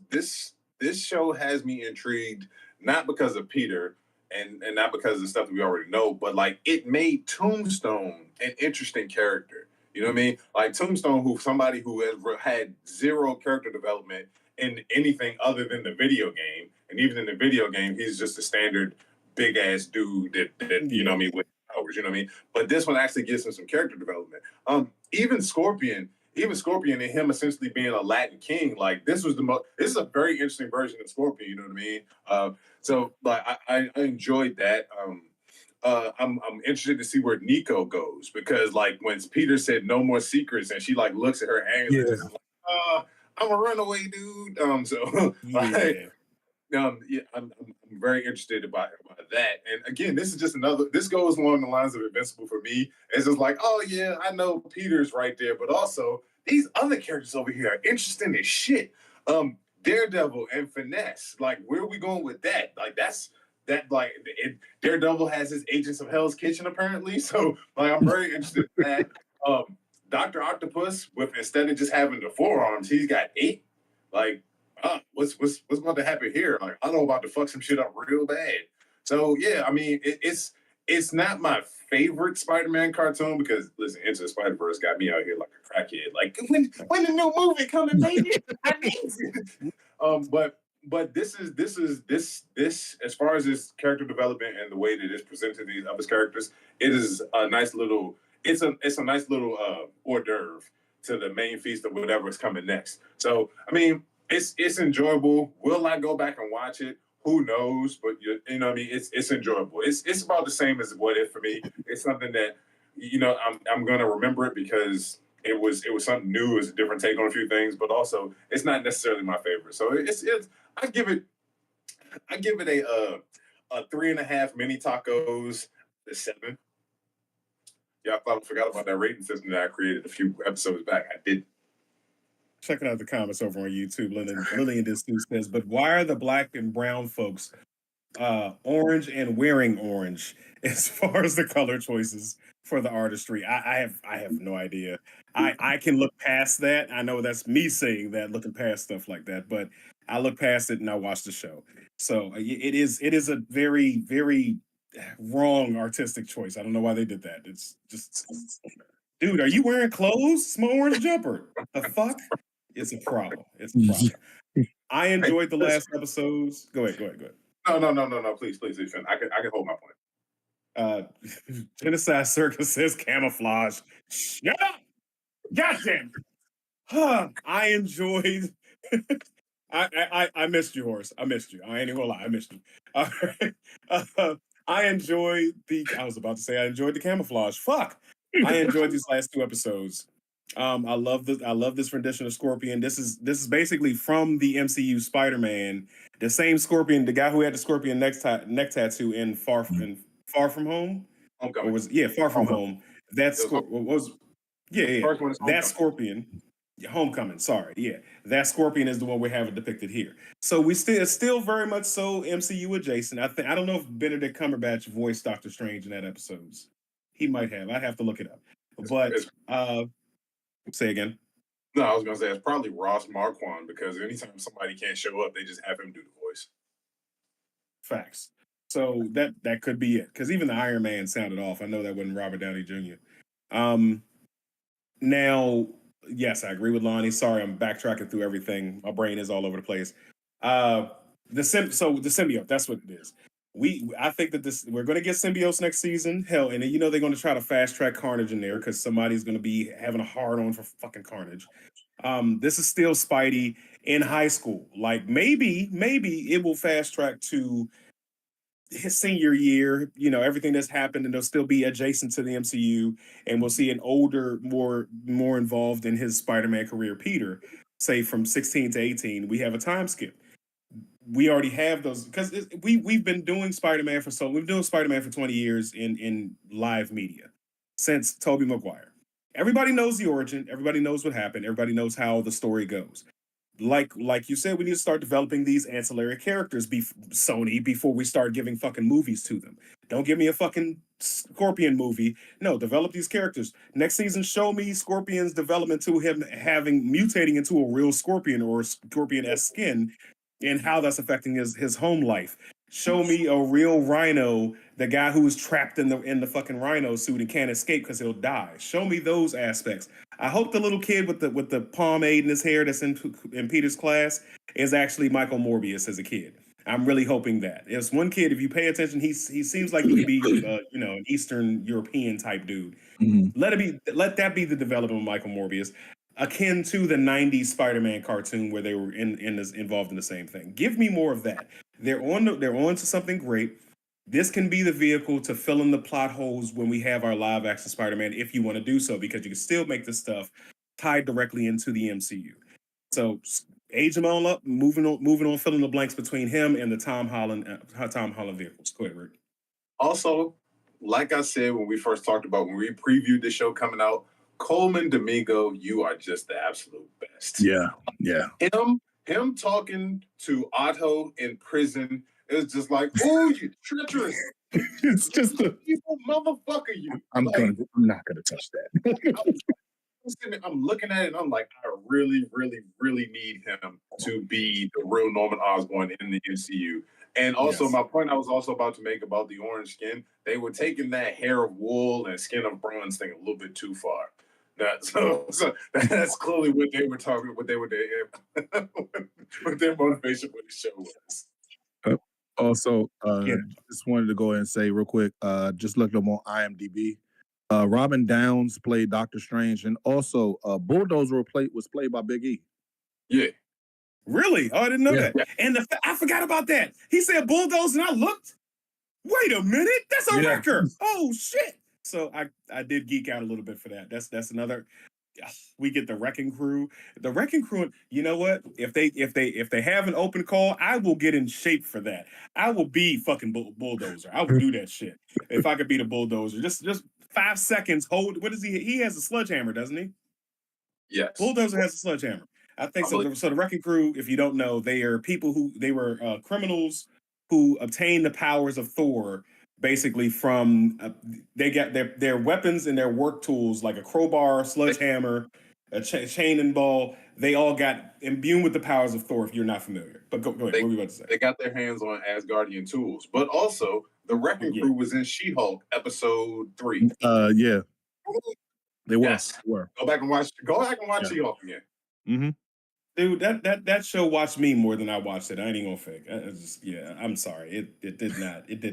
show has me intrigued, not because of Peter and not because of the stuff that we already know, but like it made Tombstone an interesting character. You know what I mean? Like Tombstone, somebody who has had zero character development in anything other than the video game, and even in the video game, he's just a standard big ass dude that you know what I mean, with powers. You know what I mean? But this one actually gives him some character development. Even Scorpion and him essentially being a Latin king, like this is a very interesting version of Scorpion, you know what I mean? So like I enjoyed that. I'm interested to see where Nico goes, because like when Peter said no more secrets and she like looks at her amulet, like, I'm a runaway dude. So I'm very interested about that. And again, this is just this goes along the lines of Invincible for me. It's just like, oh yeah, I know Peter's right there, but also these other characters over here are interesting as shit. Daredevil and Finesse, like where are we going with that? Like Daredevil has his Agents of Hell's Kitchen apparently, so like I'm very interested in that. Dr. Octopus, with instead of just having the forearms, he's got 8. Like, what's going to happen here? Like, I know about to fuck some shit up real bad. So yeah, I mean, it's not my favorite Spider-Man cartoon because listen, Into the Spider-Verse got me out here like a crackhead. Like, when the new movie coming, baby? I need it. But this as far as this character development and the way that it's presented these other characters, it is a nice little. It's a nice little hors d'oeuvre to the main feast of whatever is coming next. So I mean, it's enjoyable. Will I go back and watch it? Who knows? But you know what I mean. It's enjoyable. It's about the same as What If for me. It's something that I'm gonna remember it because it was something new. It was a different take on a few things, but also it's not necessarily my favorite. So it's I give it a 3.5 mini tacos, a 7. Yeah, I forgot about that rating system that I created a few episodes back. I did. Checking out the comments over on YouTube, Lillian this says, but why are the black and brown folks orange and wearing orange as far as the color choices for the artistry. I have no idea. I can look past that. I know that's me saying that, looking past stuff like that, but I look past it and I watch the show. So it is a very wrong artistic choice. I don't know why they did that. It's just, dude, are you wearing clothes? Small orange jumper. The fuck? It's a problem. It's a problem. I enjoyed the last episodes. Go ahead. No. Please, Finn. I can hold my point. Genocide Circus says camouflage. Shut up! Goddamn! I enjoyed. I missed you, Horace. I missed you. I ain't even gonna lie. I missed you. All right. I enjoyed the. I was about to say I enjoyed the camouflage. Fuck. I enjoyed these last two episodes. I love this rendition of Scorpion. This is basically from the MCU Spider-Man, the same Scorpion, the guy who had the Scorpion neck tattoo in Far From Home. Homecoming. Or was Far From Home. That's that Scorpion. Homecoming. Sorry, that Scorpion is the one we have it depicted here. So it's still very much so MCU adjacent. I don't know if Benedict Cumberbatch voiced Doctor Strange in that episodes. He might have. I'd have to look it up. But say again. No, I was gonna say it's probably Ross Marquand, because anytime somebody can't show up, they just have him do the voice. Facts. So that could be it, because even the Iron Man sounded off. I know that wasn't Robert Downey Jr. Now, yes, I agree with Lonnie. Sorry, I'm backtracking through everything. My brain is all over the place. The symbiote. That's what it is. I think that we're going to get symbiotes next season. Hell, and they're going to try to fast track Carnage in there because somebody's going to be having a hard on for fucking Carnage. This is still Spidey in high school. Like maybe it will fast track to his senior year. Everything that's happened, and they'll still be adjacent to the MCU, and we'll see an older, more involved in his Spider-Man career, Peter, say from 16 to 18. We have a time skip. We already have those because we've been doing Spider-Man for 20 years in live media since Tobey Maguire. Everybody knows the origin. Everybody knows what happened. Everybody knows how the story goes. Like you said, we need to start developing these ancillary characters, Sony, before we start giving fucking movies to them. Don't give me a fucking Scorpion movie. No, develop these characters. Next season, show me Scorpion's development to him mutating into a real Scorpion or Scorpion-esque skin, and how that's affecting his home life. Show me a real Rhino, the guy who was trapped in the fucking Rhino suit and can't escape because he'll die. Show me those aspects. I hope the little kid with the pomade in his hair that's in Peter's class is actually Michael Morbius as a kid. I'm really hoping that. There's one kid, if you pay attention, he seems like he could be an Eastern European type dude. Mhm. Let that be the development of Michael Morbius, akin to the 90s Spider-Man cartoon where they were involved in the same thing. Give me more of that. They're on to something great. This can be the vehicle to fill in the plot holes when we have our live action Spider-Man, if you want to do so, because you can still make this stuff tied directly into the MCU. So age them all up, moving on, filling the blanks between him and the Tom Holland vehicles. Go ahead, Rick. Also, like I said when we first talked about, when we previewed the show coming out, Coleman Domingo, you are just the absolute best. Yeah. Him talking to Otto in prison is just like, oh, you treacherous. It's just a evil motherfucker, you. I'm not gonna touch that. I'm looking at it and I'm like, I really, really, really need him to be the real Norman Osborn in the MCU. And also, my point I was also about to make about the orange skin, they were taking that hair of wool and skin of bronze thing a little bit too far. So that's clearly what they were talking, what their motivation for the show was. Also, just wanted to go ahead and say real quick, just looked up on IMDb. Robin Downs played Doctor Strange, and also Bulldozer was played by Big E. Yeah. Really? Oh, I didn't know that. Yeah. And I forgot about that. He said Bulldozer, and I looked. Wait a minute, that's a wrecker. Oh shit. So I did geek out a little bit for that. That's another. We get the Wrecking Crew. The Wrecking Crew. You know what? If they have an open call, I will get in shape for that. I will be fucking Bulldozer. I will do that shit if I could be the Bulldozer. Just 5 seconds. Hold. What is he? He has a sledgehammer, doesn't he? Yes. Bulldozer has a sledgehammer. I think so. So the Wrecking Crew, if you don't know, they are people they were criminals who obtain the powers of Thor basically from they got their weapons and their work tools like a crowbar, sledgehammer, a chain and ball. They all got imbued with the powers of Thor. If you're not familiar, but go ahead. What were you about to say? They got their hands on Asgardian tools, but also the Wrecking Crew was in She-Hulk episode 3. Yeah, they were. Yes. Go back and watch. She-Hulk again. Mm-hmm. Dude, that show watched me more than I watched it. I ain't even gonna fake. I'm sorry. It did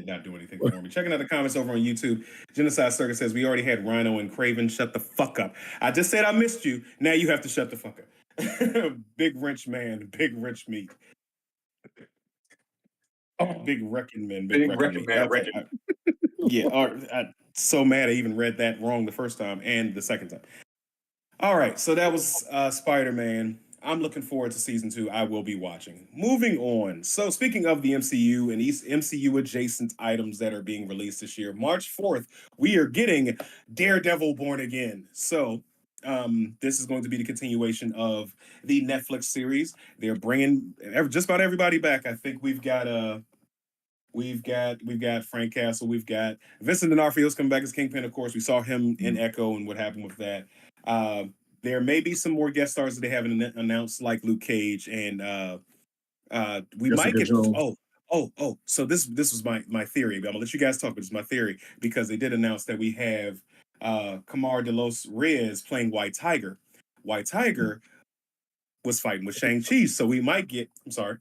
not do anything for me. Checking out the comments over on YouTube. Genocide Circus says we already had Rhino and Craven. Shut the fuck up. I just said I missed you. Now you have to shut the fuck up. Big wrench man, big wrench meat. Big wrecking man, big wrecking man. Yeah, I'm so mad I even read that wrong the first time and the second time. All right, so that was Spider-Man. I'm looking forward to season 2. I will be watching. Moving on. So speaking of the MCU and these MCU adjacent items that are being released this year, March 4th, we are getting Daredevil Born Again. So this is going to be the continuation of the Netflix series. They're bringing just about everybody back. I think we've got Frank Castle. We've got Vincent D'Onofrio's coming back as Kingpin. Of course, we saw him in Echo and what happened with that. There may be some more guest stars that they haven't announced, like Luke Cage, and we might get. So this was my theory. I'm gonna let you guys talk, but it's my theory because they did announce that we have Kamar de los Reyes playing White Tiger. White Tiger was fighting with Shang-Chi, so we might get. I'm sorry.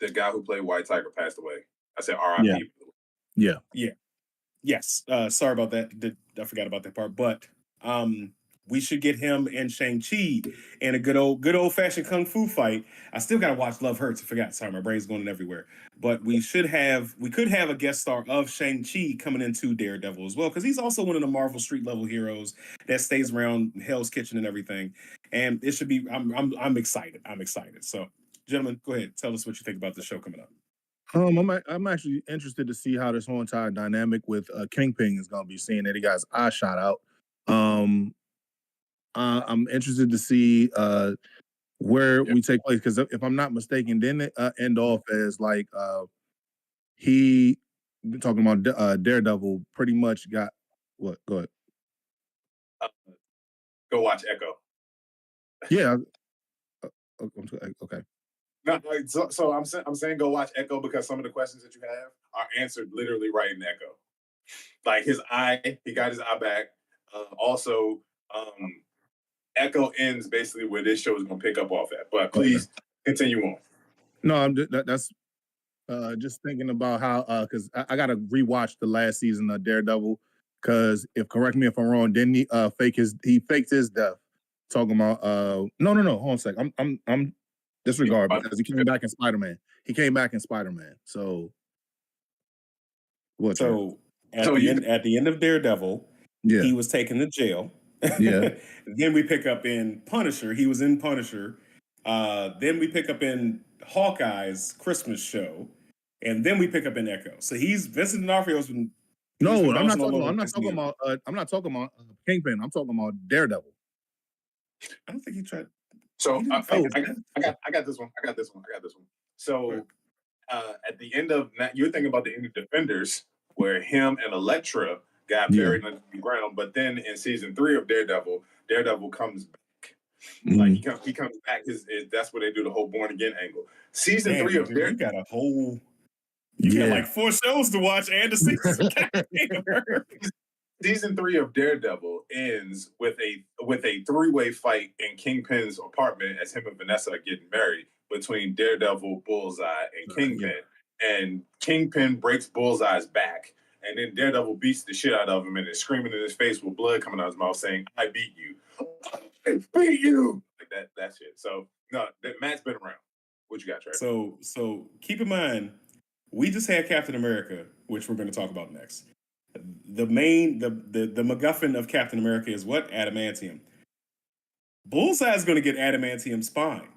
The guy who played White Tiger passed away. I said R.I.P. Yeah. Yes. Sorry about that. I forgot about that part. But we should get him and Shang-Chi in a good old fashioned kung fu fight. I still gotta watch Love Hurts. I forgot. Sorry, my brain's going everywhere. But we could have a guest star of Shang-Chi coming into Daredevil as well, because he's also one of the Marvel street level heroes that stays around Hell's Kitchen and everything. And it should be. I'm excited. I'm excited. So, gentlemen, go ahead. Tell us what you think about the show coming up. I'm actually interested to see how this whole entire dynamic with Kingpin is going to be, seeing that he got his eye shot out. I'm interested to see where we take place, because if I'm not mistaken, didn't it end off as like he talking about Daredevil pretty much got what? Go ahead. Go watch Echo. Yeah. Okay. No, so I'm saying go watch Echo because some of the questions that you have are answered literally right in Echo. Like his eye, he got his eye back. Also, Echo ends basically where this show is going to pick up off at. But please continue on. No, that's just thinking about how because I got to rewatch the last season of Daredevil, because correct me if I'm wrong, didn't he faked his death? Talking about no, hold on a sec. I'm disregard, because he came back in Spider-Man. So what? So at the end of Daredevil, he was taken to jail. Yeah. Then we pick up in Punisher. He was in Punisher. Then we pick up in Hawkeye's Christmas show, and then we pick up in Echo. So Vincent D'Onofrio's been. No, I'm not talking about Kingpin. I'm talking about Daredevil. I don't think he tried. So I got this one. So at the end of you're thinking about the end of Defenders, where him and Elektra got buried under the ground, but then in season 3 of Daredevil comes back. Like he comes back. That's where they do the whole born again angle. Season 3 of Daredevil. You got a whole. You got like 4 shows to watch and a season. Season 3 of Daredevil ends with a 3-way fight in Kingpin's apartment as him and Vanessa are getting married, between Daredevil, Bullseye, and Kingpin. And Kingpin breaks Bullseye's back, and then Daredevil beats the shit out of him and is screaming in his face with blood coming out of his mouth, saying, "I beat you, I beat you," like that shit. So no, Matt's been around. What you got, Trey? So keep in mind, we just had Captain America, which we're going to talk about next. The MacGuffin of Captain America is what? Adamantium. Bullseye is going to get adamantium spine.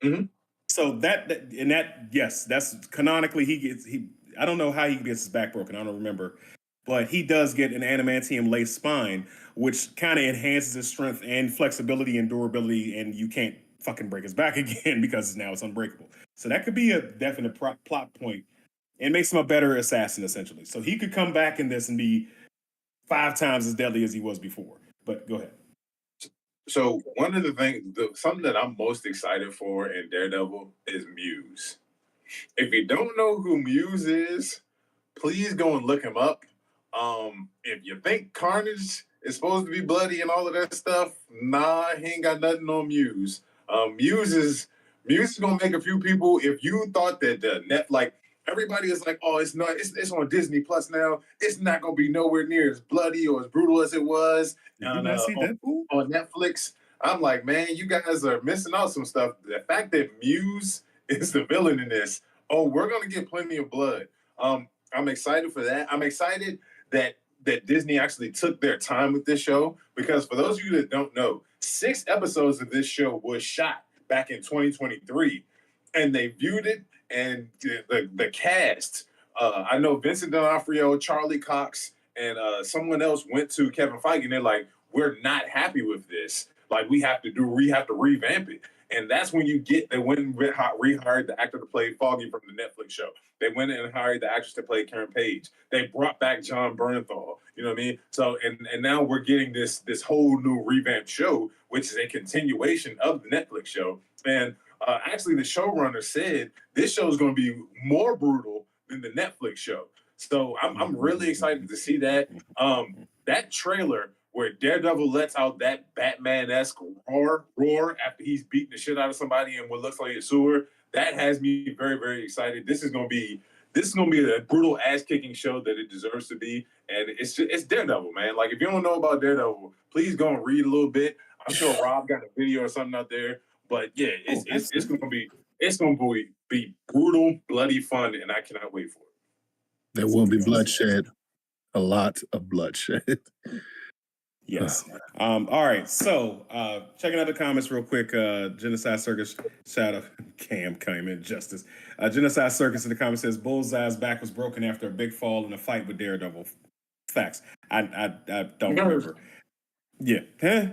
Mm-hmm. So that's canonically I don't know how he gets his back broken. I don't remember, but he does get an adamantium lace spine, which kind of enhances his strength and flexibility and durability, and you can't fucking break his back again because now it's unbreakable. So that could be a definite plot point It makes him a better assassin, essentially. So he could come back in this and be 5 times as deadly as he was before. But go ahead. So one of the things, something that I'm most excited for in Daredevil is Muse. If you don't know who Muse is, please go and look him up. If you think Carnage is supposed to be bloody and all of that stuff, nah, he ain't got nothing on Muse. Muse is gonna make a few people. If you thought that the net, like everybody is like, oh, it's not, it's on Disney Plus now. It's not gonna be nowhere near as bloody or as brutal as it was on, on Netflix. I'm like, man, you guys are missing out some stuff. The fact that Muse is the villain in this, oh, we're gonna get plenty of blood. I'm excited for that. I'm excited that Disney actually took their time with this show, because for those of you that don't know, 6 episodes of this show was shot back in 2023, and they viewed it, and the cast, I know Vincent D'Onofrio, Charlie Cox, and someone else went to Kevin Feige, and they're like, we're not happy with this. Like, we have to revamp it. And that's when they went and rehired the actor to play Foggy from the Netflix show. They went in and hired the actress to play Karen Page. They brought back John Bernthal. You know what I mean? So, and now we're getting this whole new revamped show, which is a continuation of the Netflix show. And actually, the showrunner said this show is going to be more brutal than the Netflix show. So I'm really excited to see that. That trailer where Daredevil lets out that Batman-esque roar after he's beating the shit out of somebody in what looks like a sewer, that has me very, very excited. This is gonna be a brutal ass-kicking show that it deserves to be, and it's Daredevil, man. Like, if you don't know about Daredevil, please go and read a little bit. I'm sure Rob got a video or something out there, but yeah, it's gonna be brutal, bloody fun, and I cannot wait for it. There will be bloodshed, a lot of bloodshed. Yes. All right. So, checking out the comments real quick. Genocide Circus, shout out Cam in Justice. Genocide Circus in the comments says Bullseye's back was broken after a big fall in a fight with Daredevil. Facts. I don't remember. Yeah.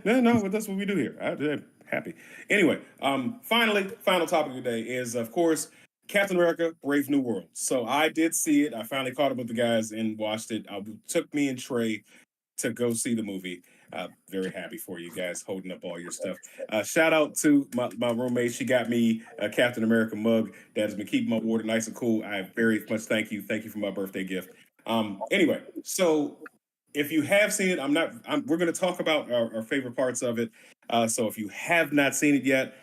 No, that's what we do here. I'm happy. Anyway, final topic of the day is, of course, Captain America: Brave New World. So I did see it. I finally caught up with the guys and watched it. Took me and Trey to go see the movie. Very happy for you guys holding up all your stuff. Shout out to my roommate. She got me a Captain America mug that has been keeping my water nice and cool. I very much thank you. Thank you for my birthday gift. Anyway, so if you have seen it, we're going to talk about our favorite parts of it. So if you have not seen it yet,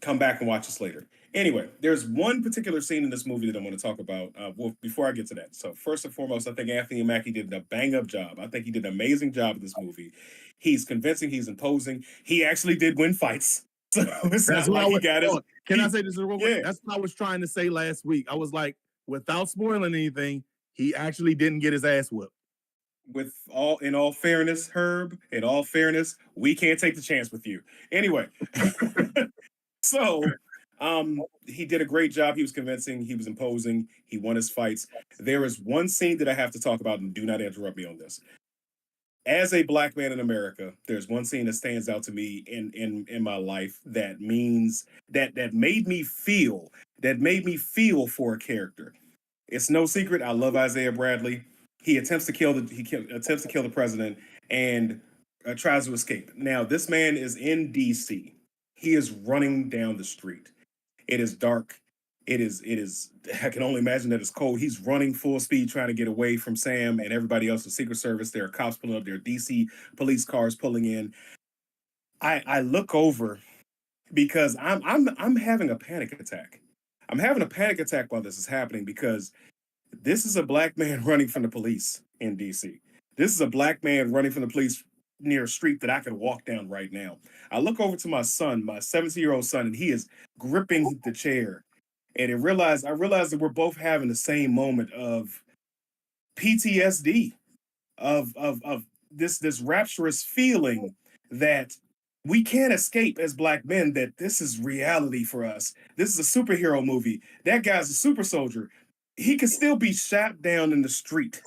come back and watch us later. Anyway, there's one particular scene in this movie that I want to talk about. Before I get to that, so first and foremost, I think Anthony Mackie did a bang-up job. I think he did an amazing job in this movie. He's convincing. He's imposing. He actually did win fights. So it's That's not what like he got his. Can I say this real quick? Yeah. That's what I was trying to say last week. I was like, without spoiling anything, he actually didn't get his ass whipped. In all fairness, Herb, in all fairness, we can't take the chance with you. Anyway, so he did a great job. He was convincing. He was imposing. He won his fights. There is one scene that I have to talk about, and do not interrupt me on this. As a black man in America, there's one scene that stands out to me in my life that means that made me feel for a character. It's no secret. I love Isaiah Bradley. He attempts to kill the president and tries to escape. Now, this man is in DC. He is running down the street. It is dark. It is. I can only imagine that it's cold. He's running full speed, trying to get away from Sam and everybody else. The Secret Service. There are cops pulling up. There are DC police cars pulling in. I look over because I'm having a panic attack. I'm having a panic attack while this is happening because this is a black man running from the police in DC. This is a black man running from the police near a street that I could walk down right now. I look over to my son, my 17-year-old son, and he is gripping the chair. And I realized that we're both having the same moment of PTSD, of this rapturous feeling that we can't escape as black men, that this is reality for us. This is a superhero movie. That guy's a super soldier. He could still be shot down in the street,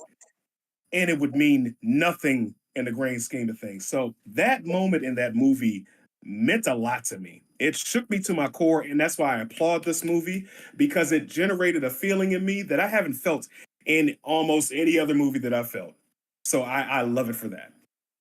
and it would mean nothing in the grand scheme of things. So that moment in that movie meant a lot to me. It shook me to my core, and that's why I applaud this movie because it generated a feeling in me that I haven't felt in almost any other movie that I've felt. So I love it for that.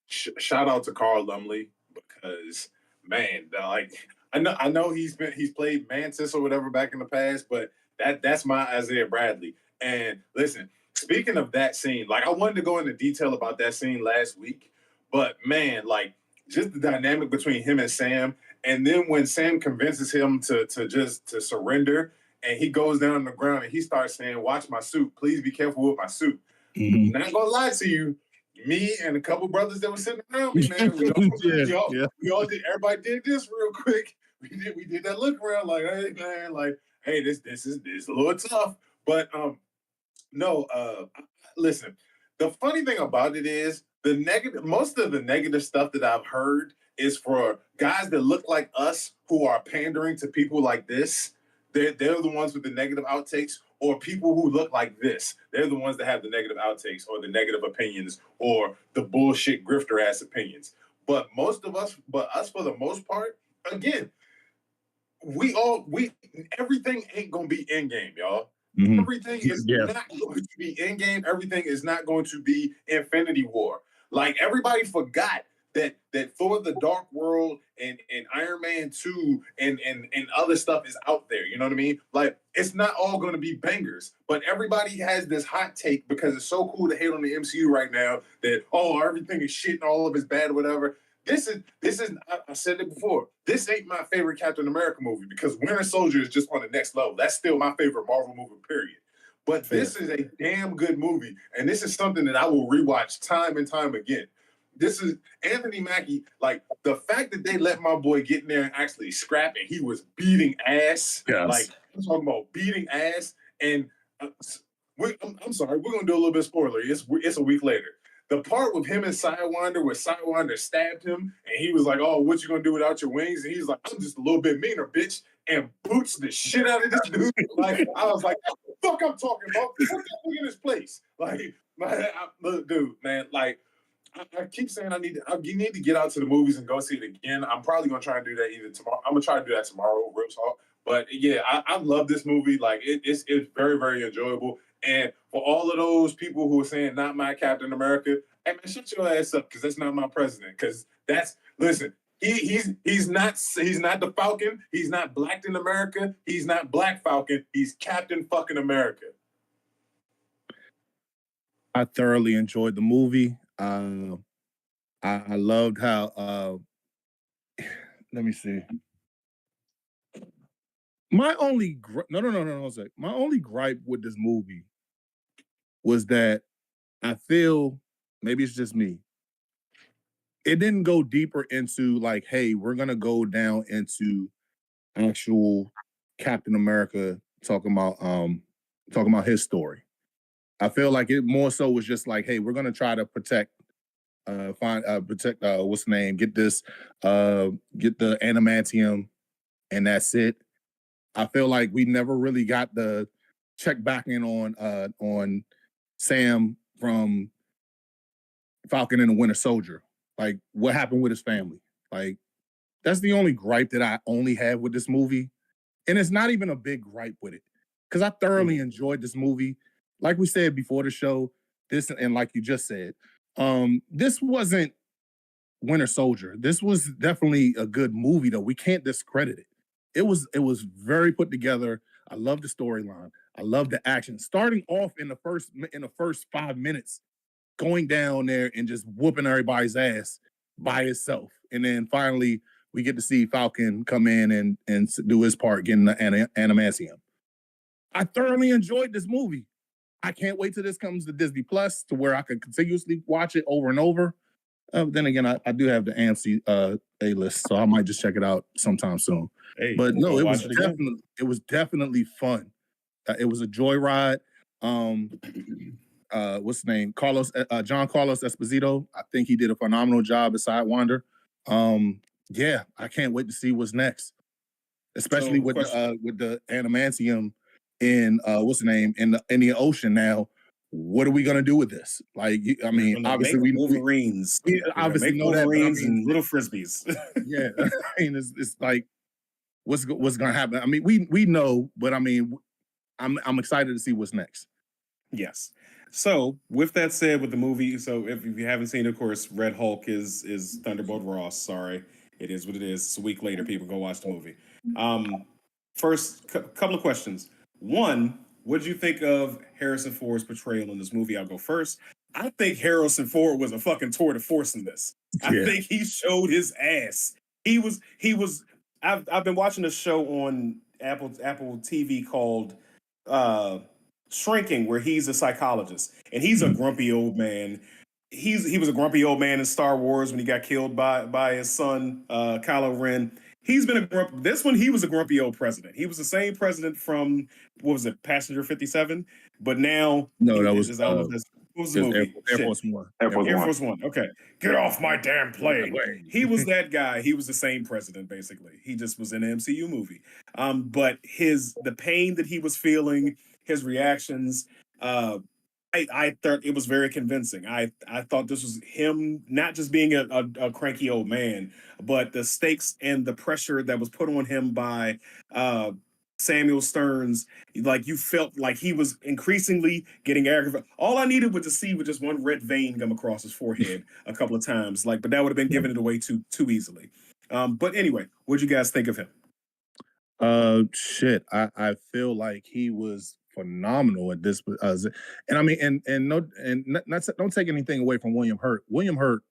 Shout out to Carl Lumley because man, like I know he's played Mantis or whatever back in the past, but that's my Isaiah Bradley. And listen, speaking of that scene, like I wanted to go into detail about that scene last week, but man, like just the dynamic between him and Sam, and then when Sam convinces him to surrender, and he goes down on the ground and he starts saying, "Watch my suit, please be careful with my suit." Mhm. Not gonna lie to you, me and a couple brothers that were sitting around me, man, we all did. Everybody did this real quick. We did that look around, like, hey man, like, hey, this is a little tough, but no, listen. The funny thing about it is the negative. Most of the negative stuff that I've heard is for guys that look like us who are pandering to people like this. They're the ones with the negative outtakes, or people who look like this. They're the ones that have the negative outtakes or the negative opinions or the bullshit grifter ass opinions. But us for the most part, again, we everything ain't gonna be in game, y'all. Mhm. Everything is not going to be in game. Everything is not going to be Infinity War. Like everybody forgot that Thor: The Dark World and Iron Man 2 and other stuff is out there. You know what I mean? Like it's not all going to be bangers, but everybody has this hot take because it's so cool to hate on the MCU right now that everything is shit and all of it's bad or whatever. This is I said it before. This ain't my favorite Captain America movie because Winter Soldier is just on the next level. That's still my favorite Marvel movie, period. But this is a damn good movie, and this is something that I will rewatch time and time again. This is Anthony Mackie. Like the fact that they let my boy get in there and actually scrap, and he was beating ass. Yes. Like I'm talking about beating ass. And I'm sorry, we're gonna do a little bit of spoiler. It's a week later. The part with him and Sidewinder, where Sidewinder stabbed him, and he was like, "Oh, what you gonna do without your wings?" And he's like, "I'm just a little bit meaner, bitch," and boots the shit out of this dude. Like I was like, "What the fuck I'm talking about? Put that thing in his place." Like, look, dude, man, like. I keep saying you need to get out to the movies and go see it again. I'm probably gonna try and do that either tomorrow. I'm gonna try to do that tomorrow, real talk. But yeah, I love this movie. Like it's very, very enjoyable. And for all of those people who are saying not my Captain America, hey man, shut your ass up because that's not my president. Because listen, he's not the Falcon. He's not Black in America. He's not Black Falcon. He's Captain fucking America. I thoroughly enjoyed the movie. I loved how. Let me see. My only no. My only gripe with this movie was that I feel maybe it's just me. It didn't go deeper into like, hey, we're gonna go down into actual Captain America talking about his story. I feel like it more so was just like, hey, we're gonna try to protect what's the name? Get the adamantium, and that's it. I feel like we never really got the check back in on Sam from Falcon and the Winter Soldier. Like what happened with his family? Like that's the only gripe that I only have with this movie. And it's not even a big gripe with it. Because I thoroughly enjoyed this movie. Like we said before the show, and like you just said, this wasn't Winter Soldier. This was definitely a good movie, though. We can't discredit it. It was very put together. I love the storyline. I love the action. Starting off in the first 5 minutes, going down there and just whooping everybody's ass by itself, and then finally we get to see Falcon come in and do his part, getting the adamantium. I thoroughly enjoyed this movie. I can't wait till this comes to Disney Plus to where I can continuously watch it over and over. Then again, I do have the AMC A-list, so I might just check it out sometime soon. Hey, but no, it was was definitely fun. It was a joyride. What's his name? John Carlos Esposito. I think he did a phenomenal job as Sidewinder. Yeah, I can't wait to see what's next, especially with the adamantium in what's the name in the ocean now. What are we gonna do with this? Like, I mean, obviously we Wolverines. We obviously make know that. Wolverines and little frisbees. Yeah, I mean, it's like what's going to happen. I mean, we know, but I mean, I'm excited to see what's next. Yes. So, with that said, with the movie, so if you haven't seen it, of course, Red Hulk is Thunderbolt Ross. Sorry, it is what it is. It's a week later. People go watch the movie. First, couple of questions. One, what did you think of Harrison Ford's portrayal in this movie? I'll go first. I think Harrison Ford was a fucking tour de force in this. I think he showed his ass. He was. I've been watching a show on Apple TV called Shrinking, where he's a psychologist and he's a grumpy old man. He was a grumpy old man in Star Wars when he got killed by his son Kylo Ren. He's been this one he was a grumpy old president. He was the same president from what was it, Passenger 57, but now that was what was the movie? Air Force One. Air Force One. Okay, get off my damn plane. He was that guy. He was the same president basically. He just was in an MCU movie. But the pain that he was feeling, his reactions, I thought it was very convincing. I thought this was him not just being a cranky old man, but the stakes and the pressure that was put on him by Samuel Stearns. Like you felt like he was increasingly getting aggravated. All I needed was to see with just one red vein come across his forehead a couple of times. But that would have been giving it away too easily. But anyway, what'd you guys think of him? I feel like he was phenomenal at this, and I mean, don't take anything away from William Hurt. William Hurt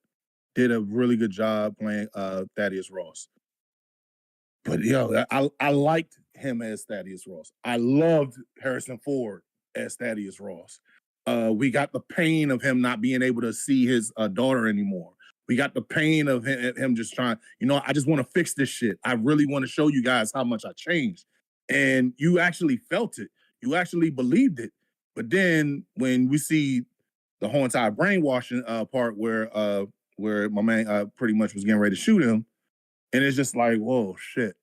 did a really good job playing Thaddeus Ross. But I liked him as Thaddeus Ross. I loved Harrison Ford as Thaddeus Ross. We got the pain of him not being able to see his daughter anymore. We got the pain of him just trying, I just want to fix this shit. I really want to show you guys how much I changed. And you actually felt it. You actually believed it. But then when we see the whole entire brainwashing part where my man pretty much was getting ready to shoot him, and it's just like, whoa, shit.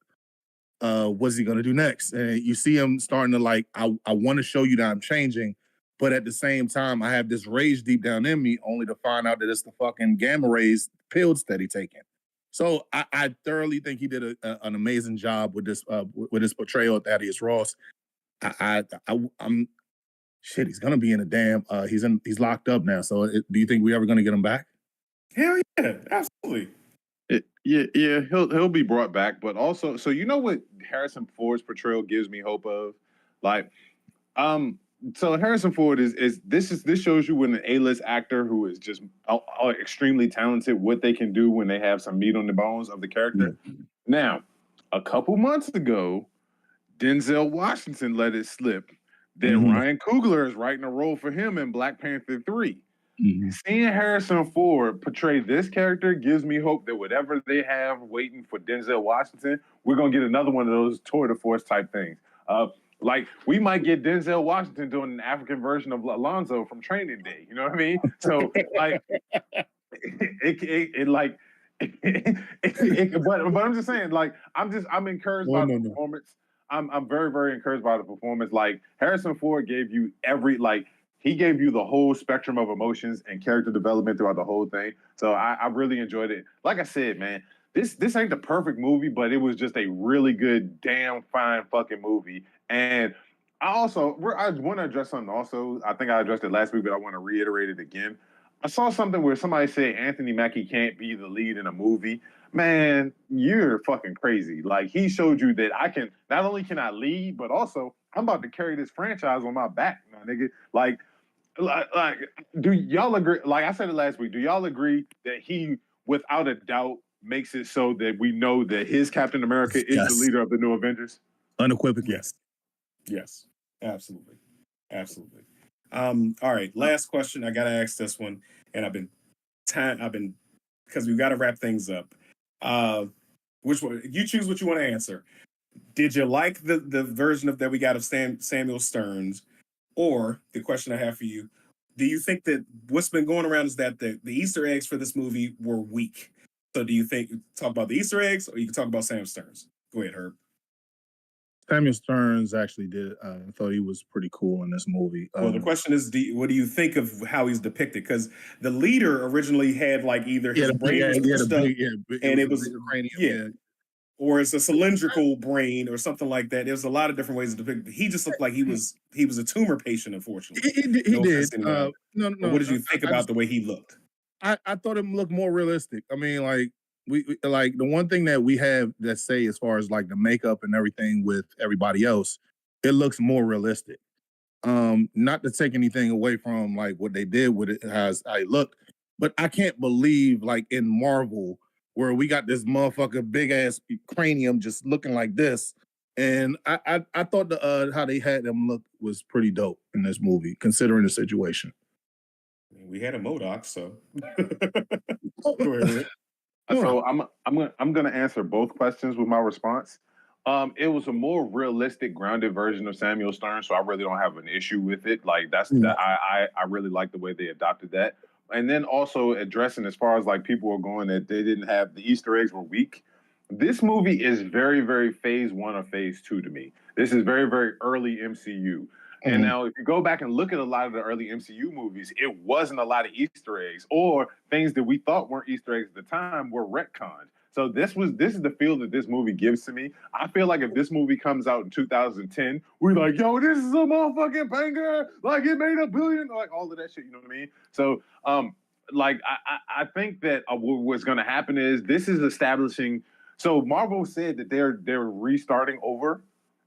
What's he gonna do next? And you see him starting to like, I want to show you that I'm changing, but at the same time, I have this rage deep down in me, only to find out that it's the fucking gamma rays pills that he's taking. So I thoroughly think he did an amazing job with this portrayal of Thaddeus Ross. I'm shit. He's gonna be in a damn. He's locked up now. So do you think we're ever gonna get him back? Hell yeah, absolutely. Yeah, he'll be brought back, but also, so what Harrison Ford's portrayal gives me hope of, like, so Harrison Ford this shows you when an A-list actor who is just extremely talented, what they can do when they have some meat on the bones of the character. Mm-hmm. Now, a couple months ago, Denzel Washington let it slip that Ryan Coogler is writing a role for him in Black Panther 3. Mm-hmm. Seeing Harrison Ford portray this character gives me hope that whatever they have waiting for Denzel Washington, we're going to get another one of those tour de force type things. Like, we might get Denzel Washington doing an African version of Alonzo from Training Day. You know what I mean? So, like, but I'm just saying, like, I'm encouraged by the performance. I'm very, very encouraged by the performance. Like, Harrison Ford gave you he gave you the whole spectrum of emotions and character development throughout the whole thing. So I really enjoyed it. Like I said, man, this ain't the perfect movie, but it was just a really good, damn fine fucking movie. And I want to address something also. I think I addressed it last week, but I want to reiterate it again. I saw something where somebody said Anthony Mackie can't be the lead in a movie. Man, you're fucking crazy. Like, he showed you that not only can I lead, but also I'm about to carry this franchise on my back, my nigga. Like, do y'all agree? Like I said it last week, do y'all agree that he, without a doubt, makes it so that we know that his Captain America is the leader of the new Avengers? Unequivocally. Yes. Absolutely. All right. Last question. I gotta ask this one, and I've been because we got to wrap things up. Which one? You choose what you want to answer. Did you like the version that we got of Samuel Stearns? Or the question I have for you, do you think that what's been going around is that the Easter eggs for this movie were weak? So do you think, talk about the Easter eggs, or you can talk about Sam Stearns? Go ahead, Herb. Samuel Stearns actually did. I thought he was pretty cool in this movie. Well, the question is, what do you think of how he's depicted? Because the leader originally had like either his brain was pushed up, and it was cranium. or it's a cylindrical brain or something like that. There's a lot of different ways to depict. He just looked like he was a tumor patient, unfortunately. He did. No, what did you think about the way he looked? I thought him looked more realistic. I mean, like we like the one thing that we have that say as far as like the makeup and everything with everybody else, it looks more realistic. Not to take anything away from like what they did with it as I looked, but I can't believe like in Marvel where we got this motherfucker big ass cranium just looking like this. And I thought the how they had them look was pretty dope in this movie, considering the situation. We had a MODOK, so go ahead, Rick. So I'm gonna answer both questions with my response. It was a more realistic, grounded version of Samuel Stern, so I really don't have an issue with it. Like I really like the way they adopted that. And then also addressing as far as like people were going that they didn't have the Easter eggs were weak. This movie is very, very phase 1 or phase 2 to me. This is very, very early MCU. And now, if you go back and look at a lot of the early MCU movies, it wasn't a lot of Easter eggs, or things that we thought weren't Easter eggs at the time were retconned. So this is the feel that this movie gives to me. I feel like if this movie comes out in 2010, we're like, yo, this is a motherfucking banger. Like, it made $1 billion, like all of that shit. You know what I mean? So, like, I think that what's going to happen is this is establishing. So Marvel said that they're restarting over.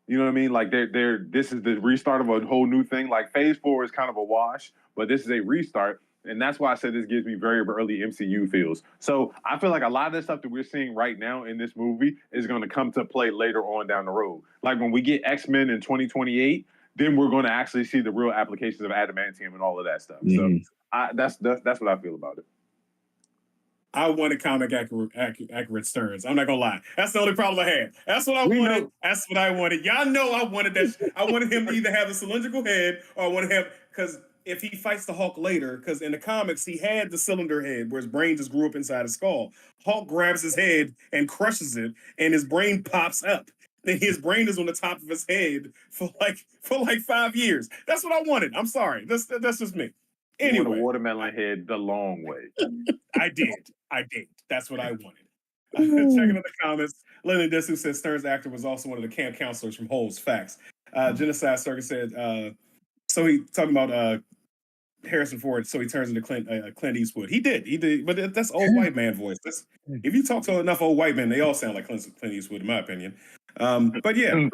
You know what I mean? Like this is the restart of a whole new thing. Like phase 4 is kind of a wash, but this is a restart. And that's why I said this gives me very early MCU feels. So I feel like a lot of the stuff that we're seeing right now in this movie is going to come to play later on down the road. Like when we get X-Men in 2028, then we're going to actually see the real applications of adamantium and all of that stuff. So that's what I feel about it. I wanted comic accurate Sterns. I'm not gonna lie. That's the only problem I had. That's what I wanted. That's what I wanted. Y'all know I wanted that. I wanted him to either have a cylindrical head or I wanted him because if he fights the Hulk later, because in the comics he had the cylinder head where his brain just grew up inside his skull. Hulk grabs his head and crushes it, and his brain pops up. Then his brain is on the top of his head for like 5 years. That's what I wanted. I'm sorry. That's just me. Anyway, you want a watermelon head the long way. I did. That's what I wanted. Checking out the comments, Lennon Desu said Stern's actor was also one of the camp counselors from Holes. Facts. Genocide Circus said, so he talking about Harrison Ford, so he turns into Clint Eastwood. He did, but that's old white man voice. If you talk to enough old white men, they all sound like Clint Eastwood, in my opinion. But yeah.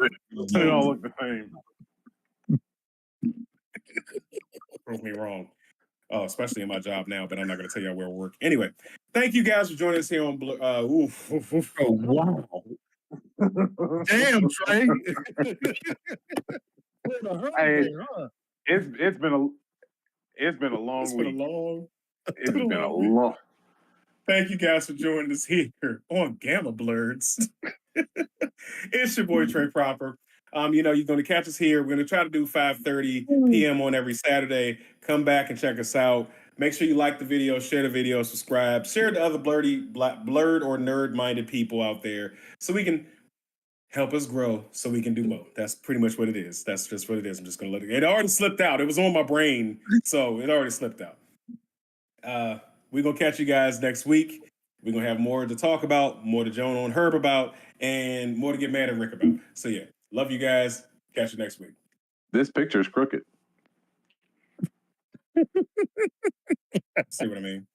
They all look the same. Prove me wrong. Oh, especially in my job now, but I'm not going to tell y'all where I work. Anyway, thank you guys for joining us here on Blerd. Oh, wow. Damn, Trey. Hey, it's been a long week. It's been a long. Thank you guys for joining us here on Gamma Blerds. It's your boy Trey Proper. You're going to catch us here. We're going to try to do 5:30 p.m. on every Saturday. Come back and check us out. Make sure you like the video, share the video, subscribe, share it to other blerd or nerd-minded people out there so we can help us grow so we can do more. That's pretty much what it is. That's just what it is. I'm just going to let it already slipped out. It was on my brain, so it already slipped out. We're going to catch you guys next week. We're going to have more to talk about, more to Joan and Herb about, and more to get mad at Rick about. So yeah. Love you guys. Catch you next week. This picture is crooked. See what I mean?